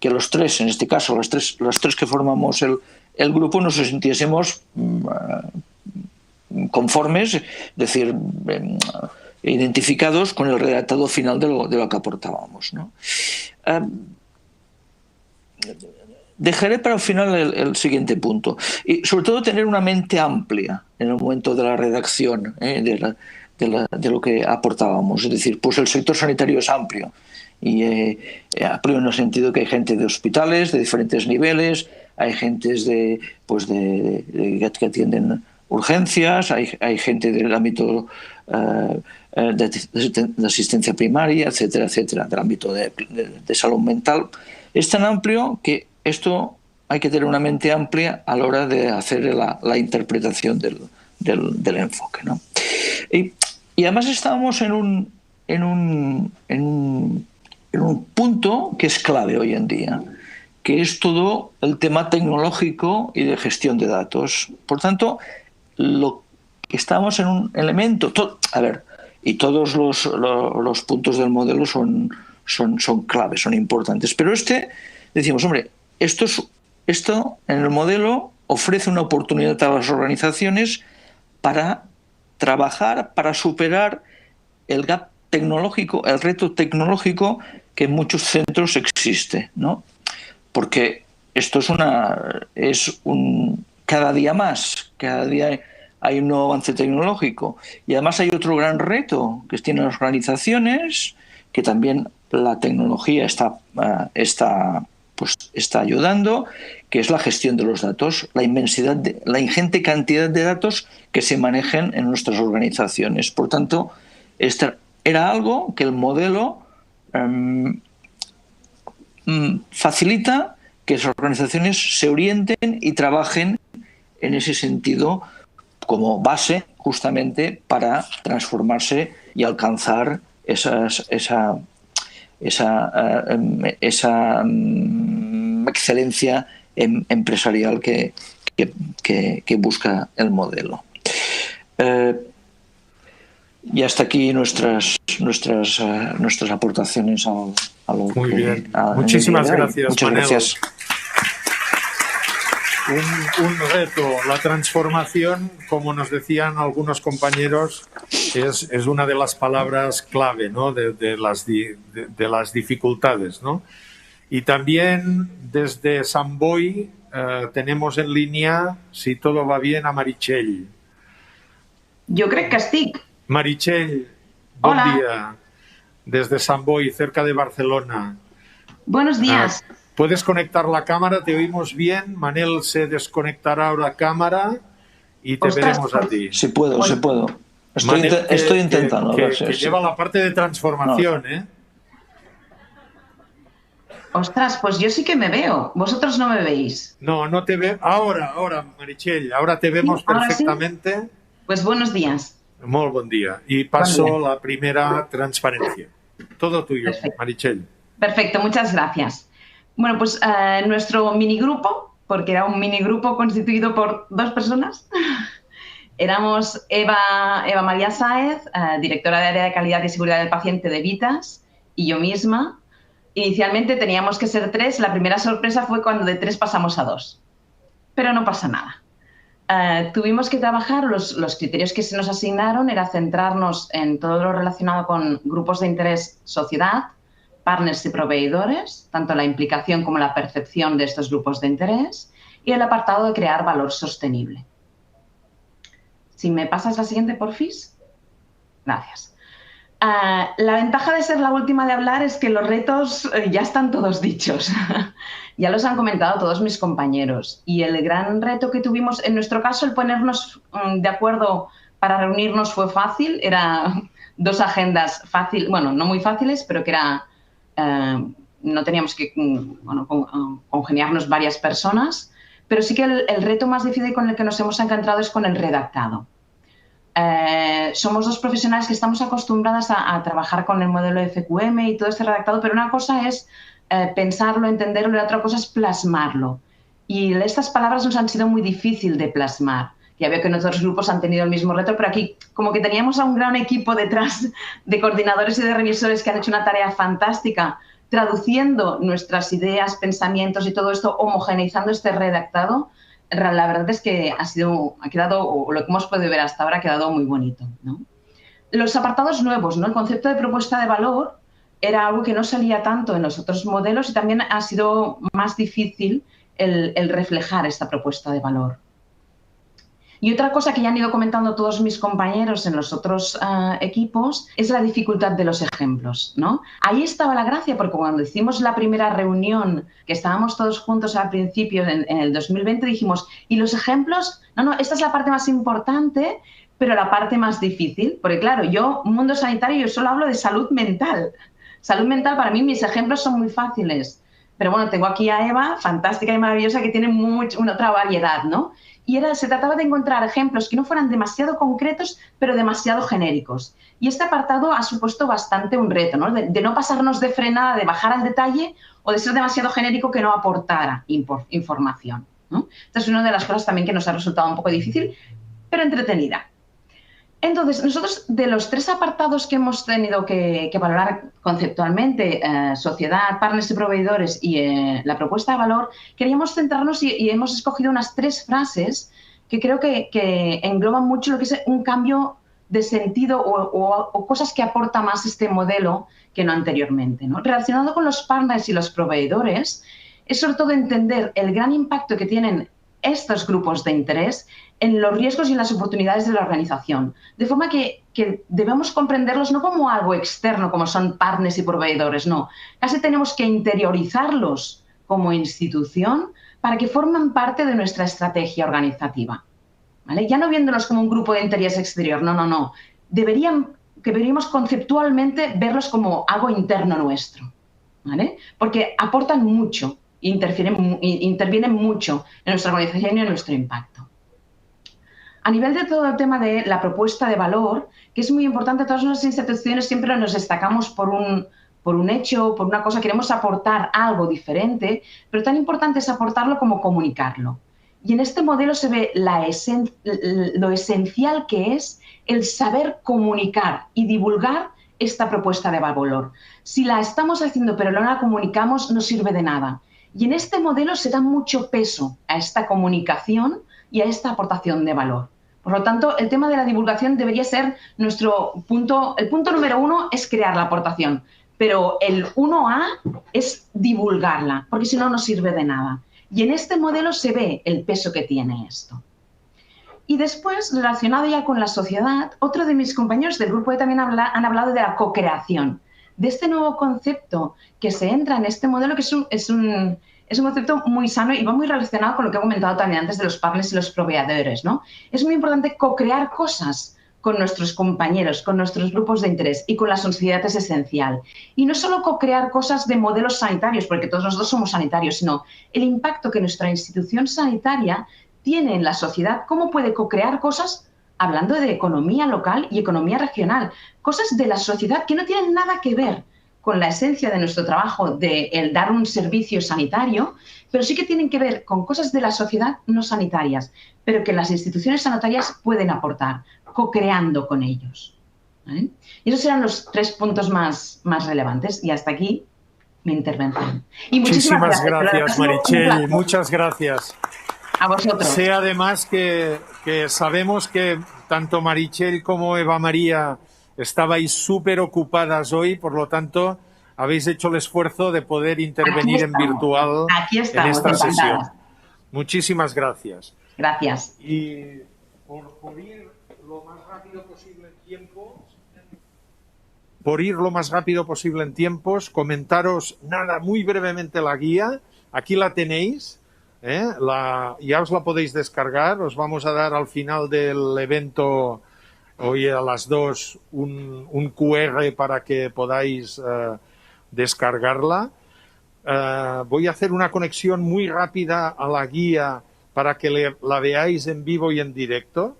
que los tres, en este caso, los tres que formamos el grupo, nos sintiésemos conformes, es decir, identificados con el redactado final de lo que aportábamos, ¿no? Dejaré para el final el siguiente punto. Y sobre todo tener una mente amplia en el momento de la redacción de lo que aportábamos. Es decir, pues el sector sanitario es amplio. Y amplio en el sentido que hay gente de hospitales de diferentes niveles, hay gentes que atienden urgencias, hay gente del ámbito de asistencia primaria, etcétera, etcétera, del ámbito de salud mental. Es tan amplio que esto hay que tener una mente amplia a la hora de hacer la interpretación del enfoque, ¿no? Y además estábamos en un punto que es clave hoy en día, que es todo el tema tecnológico y de gestión de datos. Por tanto, estamos en un elemento, y todos los puntos del modelo son claves, son importantes, pero decimos, hombre, esto en el modelo ofrece una oportunidad a las organizaciones para trabajar, para superar el gap tecnológico, el reto tecnológico que en muchos centros existe, ¿no? Porque esto cada día hay un nuevo avance tecnológico, y además hay otro gran reto que tienen las organizaciones, que también la tecnología está ayudando, que es la gestión de los datos, la ingente cantidad de datos que se manejan en nuestras organizaciones. Por tanto, era algo que el modelo facilita que las organizaciones se orienten y trabajen en ese sentido como base justamente para transformarse y alcanzar esa excelencia empresarial que busca el modelo. Y hasta aquí nuestras aportaciones a lo Muy que... bien. Muchísimas gracias, Muchas Manel. gracias. Un reto, la transformación, como nos decían algunos compañeros, es una de las palabras clave, ¿no? de las dificultades, ¿no? Y también desde Sant Boi tenemos en línea, si todo va bien, a Meritxell. Jo crec que estic. Meritxell, buen Hola. día. Desde Sant Boi, cerca de Barcelona. Buenos días. Puedes conectar la cámara, te oímos bien. Manel se desconectará ahora cámara y te Ostras, veremos a ti. Si puedo. Manel, Estoy intentando. que lleva la parte de transformación, ¿eh? Ostras, pues yo sí que me veo. Vosotros no me veis. No te veo. Ahora, Meritxell, ahora te vemos Sí, ahora perfectamente. Pues buenos días. Molt bon dia. I passo Bon dia. la primera transparència. Todo tuyo, Perfecto. Meritxell. Perfecto, muchas gracias. Bueno, pues nuestro minigrupo, porque era un minigrupo constituido por 2 personas, éramos Eva María Sáez, directora de Área de Calidad y Seguridad del Paciente de Vitas, y yo misma. Inicialmente teníamos que ser 3, la primera sorpresa fue cuando de 3 pasamos a 2, pero no pasa nada. Tuvimos que trabajar, los criterios que se nos asignaron era centrarnos en todo lo relacionado con grupos de interés, sociedad, partners y proveedores, tanto la implicación como la percepción de estos grupos de interés, y el apartado de crear valor sostenible. Si me pasas la siguiente, porfis. Gracias. La ventaja de ser la última de hablar es que los retos ya están todos dichos. Ya los han comentado todos mis compañeros. Y el gran reto que tuvimos, en nuestro caso, el ponernos de acuerdo para reunirnos fue fácil. Era 2 agendas fáciles, bueno, no muy fáciles, pero que era... no teníamos que congeniarnos varias personas, pero sí que el reto más difícil con el que nos hemos encontrado es con el redactado. Somos 2 profesionales que estamos acostumbradas a trabajar con el modelo FQM y todo este redactado, pero una cosa es pensarlo, entenderlo, y otra cosa es plasmarlo. Y estas palabras nos han sido muy difícil de plasmar. Ya veo que en otros grupos han tenido el mismo reto, pero aquí como que teníamos a un gran equipo detrás de coordinadores y de revisores que han hecho una tarea fantástica traduciendo nuestras ideas, pensamientos y todo esto, homogeneizando este redactado. La verdad es que ha quedado, o lo que hemos podido ver hasta ahora, ha quedado muy bonito, ¿no? Los apartados nuevos, ¿no? El concepto de propuesta de valor era algo que no salía tanto en los otros modelos y también ha sido más difícil el reflejar esta propuesta de valor. Y otra cosa que ya han ido comentando todos mis compañeros en los otros equipos es la dificultad de los ejemplos, ¿no? Ahí estaba la gracia, porque cuando hicimos la primera reunión, que estábamos todos juntos al principio, en el 2020, dijimos, ¿y los ejemplos? No, esta es la parte más importante, pero la parte más difícil. Porque claro, yo, mundo sanitario, yo solo hablo de salud mental. Salud mental, para mí, mis ejemplos son muy fáciles. Pero bueno, tengo aquí a Eva, fantástica y maravillosa, que tiene otra variedad, ¿no? Y se trataba de encontrar ejemplos que no fueran demasiado concretos, pero demasiado genéricos. Y este apartado ha supuesto bastante un reto, ¿no? De no pasarnos de frenada, de bajar al detalle o de ser demasiado genérico que no aportara información, ¿no? Esta es una de las cosas también que nos ha resultado un poco difícil, pero entretenida. Entonces, nosotros de los 3 apartados que hemos tenido que valorar conceptualmente, sociedad, partners y proveedores y la propuesta de valor, queríamos centrarnos y hemos escogido unas 3 frases que creo que engloban mucho lo que es un cambio de sentido o cosas que aporta más este modelo que no anteriormente, ¿no? Relacionado con los partners y los proveedores, es sobre todo entender el gran impacto que tienen estos grupos de interés en los riesgos y en las oportunidades de la organización. De forma que debemos comprenderlos no como algo externo, como son partners y proveedores, no. Casi tenemos que interiorizarlos como institución para que formen parte de nuestra estrategia organizativa, ¿vale? Ya no viéndolos como un grupo de interés exterior, no. Deberíamos conceptualmente verlos como algo interno nuestro, ¿vale? Porque aportan mucho, intervienen mucho en nuestra organización y en nuestro impacto. A nivel de todo el tema de la propuesta de valor, que es muy importante, todas nuestras instituciones siempre nos destacamos por un hecho, por una cosa, queremos aportar algo diferente, pero tan importante es aportarlo como comunicarlo. Y en este modelo se ve lo esencial que es el saber comunicar y divulgar esta propuesta de valor. Si la estamos haciendo pero no la comunicamos, no sirve de nada. Y en este modelo se da mucho peso a esta comunicación y a esta aportación de valor. Por lo tanto, el tema de la divulgación debería ser nuestro punto. El punto número 1 es crear la aportación, pero el 1A es divulgarla, porque si no, no sirve de nada. Y en este modelo se ve el peso que tiene esto. Y después, relacionado ya con la sociedad, otro de mis compañeros del grupo también han hablado de la co-creación, de este nuevo concepto que se entra en este modelo, que es un concepto muy sano y va muy relacionado con lo que he comentado también antes de los partners y los proveedores, ¿no? Es muy importante co-crear cosas con nuestros compañeros, con nuestros grupos de interés y con la sociedad es esencial. Y no solo co-crear cosas de modelos sanitarios, porque todos nosotros somos sanitarios, sino el impacto que nuestra institución sanitaria tiene en la sociedad, cómo puede co-crear cosas hablando de economía local y economía regional, cosas de la sociedad que no tienen nada que ver con la esencia de nuestro trabajo, de el dar un servicio sanitario, pero sí que tienen que ver con cosas de la sociedad no sanitarias, pero que las instituciones sanitarias pueden aportar, co-creando con ellos. ¿Vale? Y esos serán los 3 puntos más relevantes. Y hasta aquí mi intervención. Y muchísimas gracias, Meritxell. Muchas gracias. A vosotros. Sé además que sabemos que tanto Meritxell como Eva María estabais súper ocupadas hoy, por lo tanto, habéis hecho el esfuerzo de poder intervenir en virtual en esta sesión. Muchísimas gracias. Gracias. Y por ir lo más rápido posible en tiempos, comentaros muy brevemente la guía. Aquí la tenéis. Ya os la podéis descargar. Os vamos a dar al final del evento, hoy a las 2, un QR para que podáis descargarla. Voy a hacer una conexión muy rápida a la guía para que la veáis en vivo y en directo.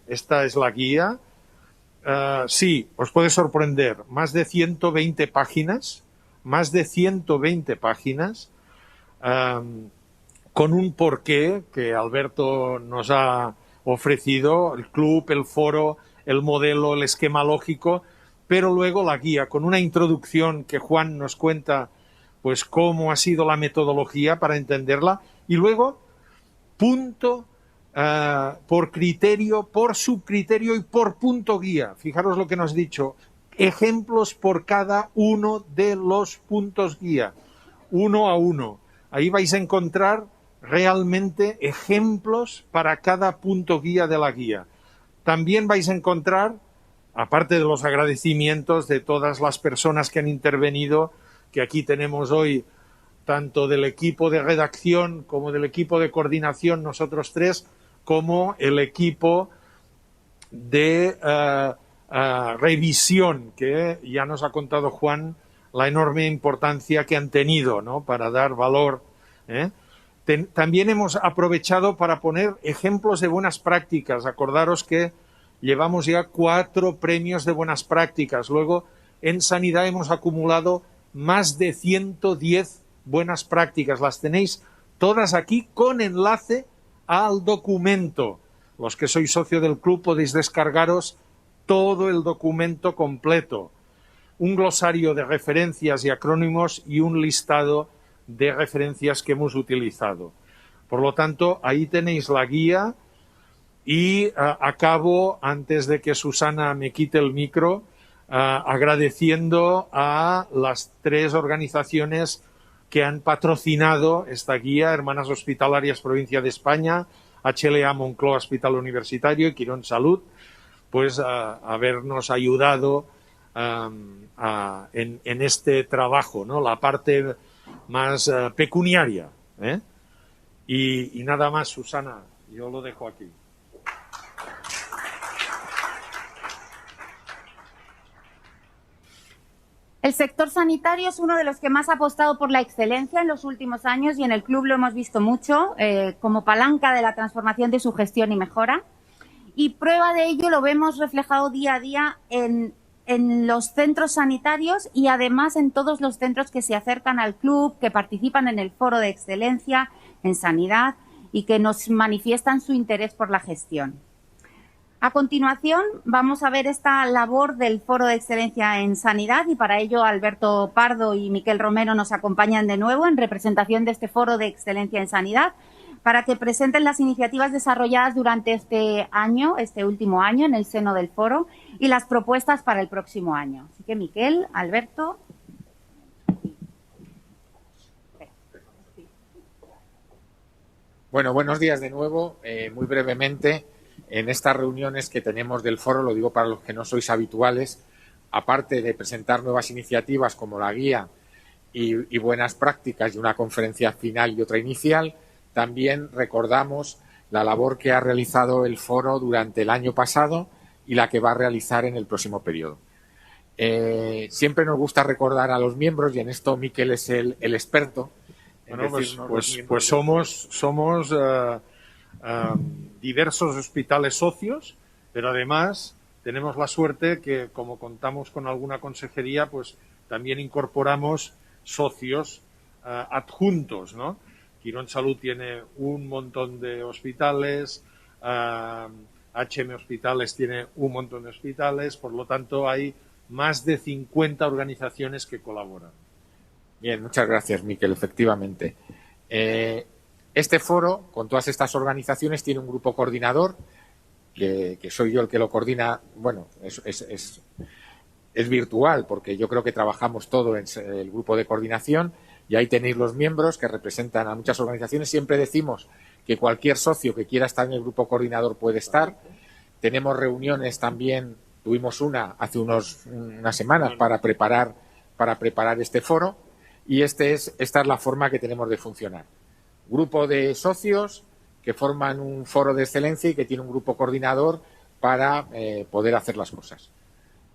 Esta es la guía. Sí, os puede sorprender. Más de 120 páginas. Con un porqué que Alberto nos ha ofrecido, el club, el foro, el modelo, el esquema lógico, pero luego la guía con una introducción que Juan nos cuenta pues cómo ha sido la metodología para entenderla, y luego punto por criterio, por subcriterio y por punto guía. Fijaros lo que nos ha dicho, ejemplos por cada uno de los puntos guía, uno a uno. Ahí vais a encontrar realmente ejemplos para cada punto guía de la guía. También vais a encontrar, aparte de los agradecimientos de todas las personas que han intervenido, que aquí tenemos hoy, tanto del equipo de redacción como del equipo de coordinación, nosotros 3, como el equipo de revisión, que ya nos ha contado Juan la enorme importancia que han tenido, ¿no?, para dar valor. También hemos aprovechado para poner ejemplos de buenas prácticas. Acordaros que llevamos ya 4 premios de buenas prácticas. Luego, en sanidad hemos acumulado más de 110 buenas prácticas. Las tenéis todas aquí con enlace al documento. Los que sois socio del club podéis descargaros todo el documento completo. Un glosario de referencias y acrónimos y un listado de referencias que hemos utilizado. Por lo tanto, ahí tenéis la guía y acabo, antes de que Susana me quite el micro, agradeciendo a las 3 organizaciones que han patrocinado esta guía: Hermanas Hospitalarias Provincia de España, HLA Moncloa Hospital Universitario y Quirón Salud, pues habernos ayudado en este trabajo, ¿no?, la parte más pecuniaria. Y nada más, Susana, yo lo dejo aquí. El sector sanitario es uno de los que más ha apostado por la excelencia en los últimos años y en el club lo hemos visto mucho como palanca de la transformación de su gestión y mejora. Y prueba de ello lo vemos reflejado día a día en los centros sanitarios y además en todos los centros que se acercan al club, que participan en el foro de excelencia en sanidad y que nos manifiestan su interés por la gestión. A continuación vamos a ver esta labor del Foro de Excelencia en Sanidad y para ello Alberto Pardo y Miquel Romero nos acompañan de nuevo en representación de este Foro de Excelencia en Sanidad para que presenten las iniciativas desarrolladas durante este último año en el seno del foro y las propuestas para el próximo año. Así que Miquel, Alberto. Bueno, buenos días de nuevo. Muy brevemente, en estas reuniones que tenemos del foro, lo digo para los que no sois habituales, aparte de presentar nuevas iniciativas como la guía y buenas prácticas y una conferencia final y otra inicial, también recordamos la labor que ha realizado el foro durante el año pasado y la que va a realizar en el próximo periodo. Siempre nos gusta recordar a los miembros y en esto Miquel es el experto. Bueno, pues somos diversos hospitales socios, pero además tenemos la suerte que, como contamos con alguna consejería, pues también incorporamos socios adjuntos, ¿no? Quirón Salud tiene un montón de hospitales, HM Hospitales tiene un montón de hospitales, por lo tanto hay más de 50 organizaciones que colaboran. Bien, muchas gracias, Miquel, efectivamente. Este foro, con todas estas organizaciones, tiene un grupo coordinador, que soy yo el que lo coordina. Bueno, es virtual, porque yo creo que trabajamos todo en el grupo de coordinación, y ahí tenéis los miembros que representan a muchas organizaciones. Siempre decimos que cualquier socio que quiera estar en el grupo coordinador puede estar. Tenemos reuniones también, tuvimos una hace unas semanas para preparar este foro, y esta es la forma que tenemos de funcionar. Grupo de socios que forman un foro de excelencia y que tiene un grupo coordinador para poder hacer las cosas.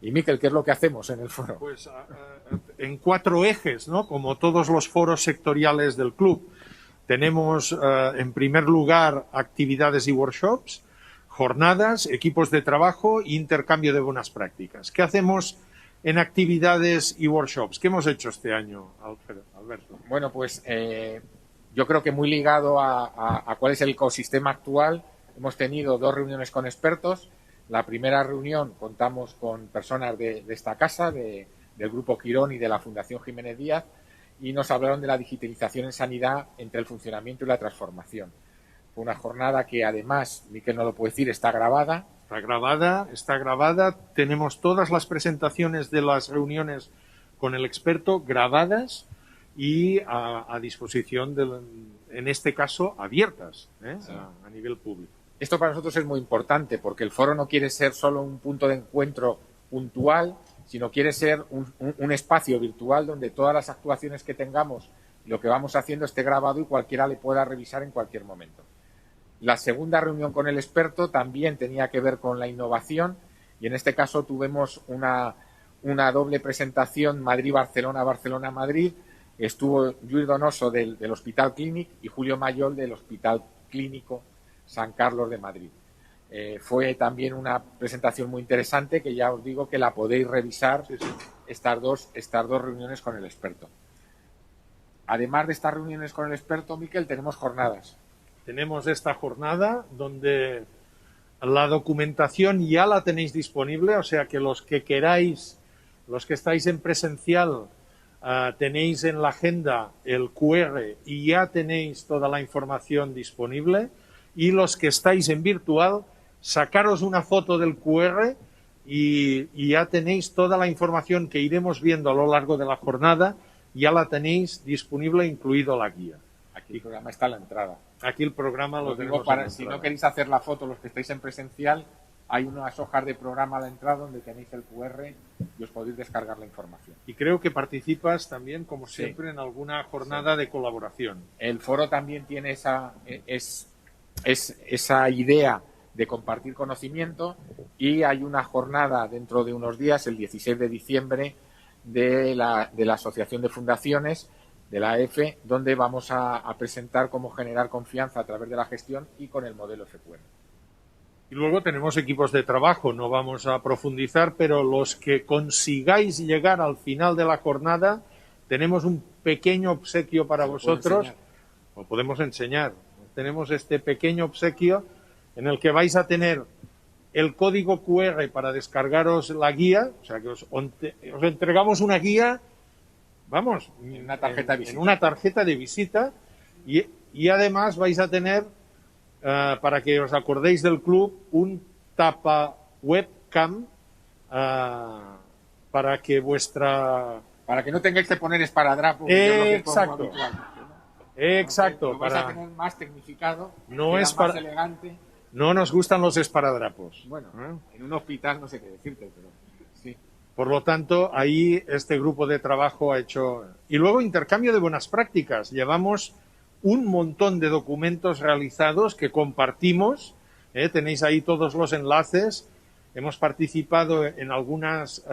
Y, Miquel, ¿qué es lo que hacemos en el foro? Pues en 4 ejes, ¿no? Como todos los foros sectoriales del club. Tenemos, en primer lugar, actividades y workshops, jornadas, equipos de trabajo e intercambio de buenas prácticas. ¿Qué hacemos en actividades y workshops? ¿Qué hemos hecho este año, Alberto? Bueno, pues yo creo que muy ligado a cuál es el ecosistema actual, hemos tenido 2 reuniones con expertos. La primera reunión contamos con personas de esta casa, del Grupo Quirón y de la Fundación Jiménez Díaz, y nos hablaron de la digitalización en sanidad entre el funcionamiento y la transformación. Fue una jornada que, además, Miquel no lo puede decir, está grabada. Está grabada. Tenemos todas las presentaciones de las reuniones con el experto grabadas y a disposición, en este caso, abiertas, sí, a nivel público. Esto para nosotros es muy importante, porque el foro no quiere ser solo un punto de encuentro puntual, sino quiere ser un espacio virtual donde todas las actuaciones que tengamos, lo que vamos haciendo, esté grabado y cualquiera le pueda revisar en cualquier momento. La segunda reunión con el experto también tenía que ver con la innovación, y en este caso tuvimos una doble presentación Madrid-Barcelona, Barcelona-Madrid. Estuvo Lluís Donoso del Hospital Clínic y Julio Mayol del Hospital Clínico San Carlos de Madrid. Fue también una presentación muy interesante, que ya os digo que la podéis revisar, sí. Estas dos reuniones con el experto. Además de estas reuniones con el experto, Miquel, tenemos jornadas. Tenemos esta jornada donde la documentación ya la tenéis disponible, o sea que los que queráis, los que estáis en presencial, tenéis en la agenda el QR y ya tenéis toda la información disponible. Y los que estáis en virtual, sacaros una foto del QR y ya tenéis toda la información que iremos viendo a lo largo de la jornada, ya la tenéis disponible, incluido la guía. Aquí el programa está a la entrada. Aquí el programa lo tenemos para, si no queréis hacer la foto, los que estáis en presencial, hay unas hojas de programa a la entrada donde tenéis el QR y os podéis descargar la información. Y creo que participas también, como siempre, sí, en alguna jornada, sí, de colaboración. El foro también tiene esa idea de compartir conocimiento, y hay una jornada dentro de unos días, el 16 de diciembre, de la Asociación de Fundaciones, de la AF, donde vamos a presentar cómo generar confianza a través de la gestión y con el modelo FQM. Y luego tenemos equipos de trabajo, no vamos a profundizar, pero los que consigáis llegar al final de la jornada, tenemos un pequeño obsequio para vosotros, o podemos enseñar. Tenemos este pequeño obsequio en el que vais a tener el código QR para descargaros la guía, o sea que os entregamos una guía, vamos, en una tarjeta de visita, y además vais a tener, para que os acordéis del club, un tapa webcam para que no tengáis que poner esparadrapo. Exacto. Exacto. Lo vais a tener más tecnificado, más elegante. No nos gustan los esparadrapos. Bueno, en un hospital no sé qué decirte, pero sí. Por lo tanto, ahí este grupo de trabajo ha hecho... Y luego intercambio de buenas prácticas. Llevamos un montón de documentos realizados que compartimos. Tenéis ahí todos los enlaces. Hemos participado en algunas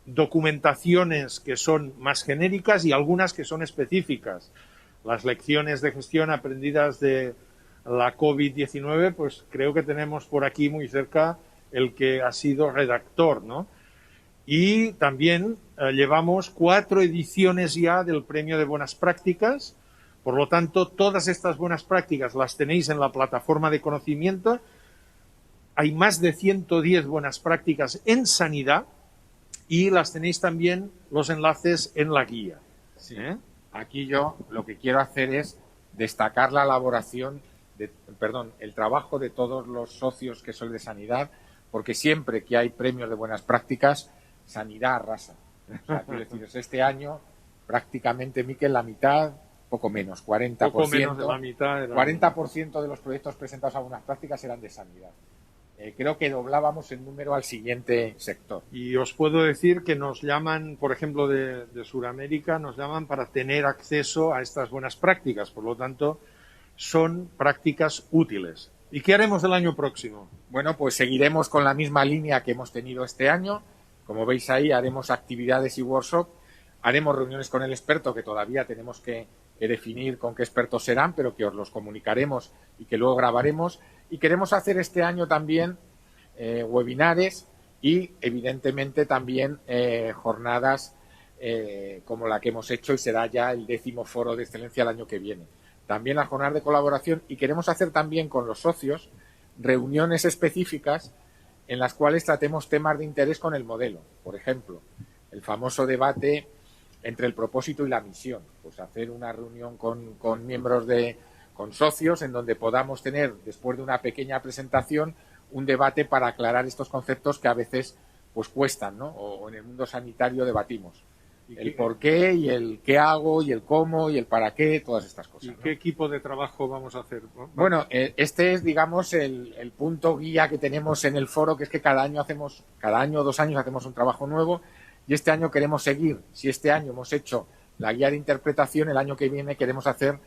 documentaciones que son más genéricas y algunas que son específicas. Las lecciones de gestión aprendidas de la COVID-19, pues creo que tenemos por aquí muy cerca el que ha sido redactor, ¿no? Y también llevamos 4 ediciones ya del Premio de Buenas Prácticas. Por lo tanto, todas estas buenas prácticas las tenéis en la plataforma de conocimiento. Hay más de 110 buenas prácticas en sanidad y las tenéis también los enlaces en la guía. Sí. Aquí yo lo que quiero hacer es destacar la elaboración, el trabajo de todos los socios que soy de sanidad, porque siempre que hay premios de buenas prácticas, sanidad arrasa. O sea, quiero deciros, este año prácticamente, Miquel, la mitad, poco menos, 40%. Poco menos de la mitad. 40% de los proyectos presentados a buenas prácticas eran de sanidad. Creo que doblábamos el número al siguiente sector. Y os puedo decir que nos llaman, por ejemplo, de Sudamérica, nos llaman para tener acceso a estas buenas prácticas. Por lo tanto, son prácticas útiles. ¿Y qué haremos el año próximo? Bueno, pues seguiremos con la misma línea que hemos tenido este año. Como veis ahí, haremos actividades y workshops, haremos reuniones con el experto, que todavía tenemos que definir con qué expertos serán, pero que os los comunicaremos y que luego grabaremos. Y queremos hacer este año también webinares y, evidentemente, también jornadas como la que hemos hecho, y será ya el 10º Foro de Excelencia el año que viene. También las jornadas de colaboración, y queremos hacer también con los socios reuniones específicas en las cuales tratemos temas de interés con el modelo. Por ejemplo, el famoso debate entre el propósito y la misión. Pues hacer una reunión con miembros con socios en donde podamos tener, después de una pequeña presentación, un debate para aclarar estos conceptos que a veces pues cuestan, ¿no? O en el mundo sanitario debatimos. El por qué y el qué hago y el cómo y el para qué, todas estas cosas. ¿Y ¿no? qué equipo de trabajo vamos a hacer? Bueno, este es, digamos, el punto guía que tenemos en el foro, que es que cada año o 2 años hacemos un trabajo nuevo, y este año queremos seguir. Si este año hemos hecho la guía de interpretación, el año que viene queremos hacer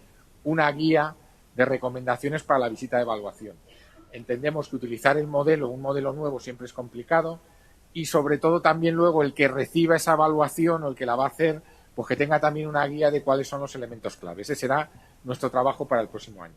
una guía de recomendaciones para la visita de evaluación. Entendemos que utilizar un modelo nuevo siempre es complicado, y sobre todo también luego el que reciba esa evaluación o el que la va a hacer, pues que tenga también una guía de cuáles son los elementos clave. Ese será nuestro trabajo para el próximo año.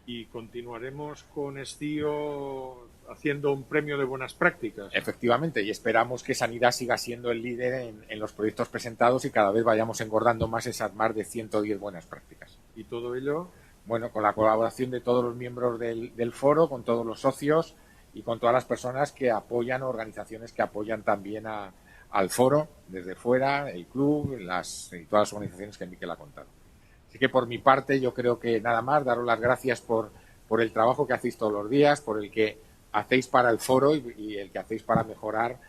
Y continuaremos con Estío haciendo un premio de buenas prácticas. Efectivamente, y esperamos que Sanidad siga siendo el líder en los proyectos presentados y cada vez vayamos engordando más esas más de 110 buenas prácticas. ¿Y todo ello? Bueno, con la colaboración de todos los miembros del foro, con todos los socios y con todas las personas que apoyan, organizaciones que apoyan también al foro desde fuera, el club, y todas las organizaciones que Miquel ha contado. Así que por mi parte yo creo que nada más, daros las gracias por el trabajo que hacéis todos los días, por el que hacéis para el foro y el que hacéis para mejorar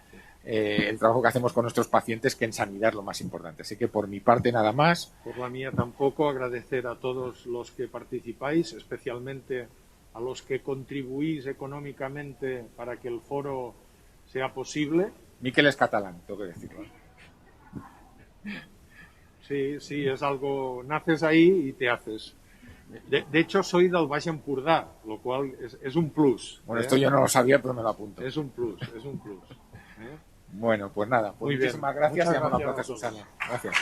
el trabajo que hacemos con nuestros pacientes, que en sanidad es lo más importante. Así que por mi parte nada más. Por la mía tampoco, agradecer a todos los que participáis, especialmente a los que contribuís económicamente para que el foro sea posible. Miquel es catalán, tengo que decirlo. Sí, es algo, naces ahí y te haces. De hecho, soy del Baix Empordà, lo cual es un plus. Bueno, esto yo no lo sabía, pero me lo apunto. Es un plus. Bueno, pues nada, muchísimas gracias y un aplauso a Susana. Gracias.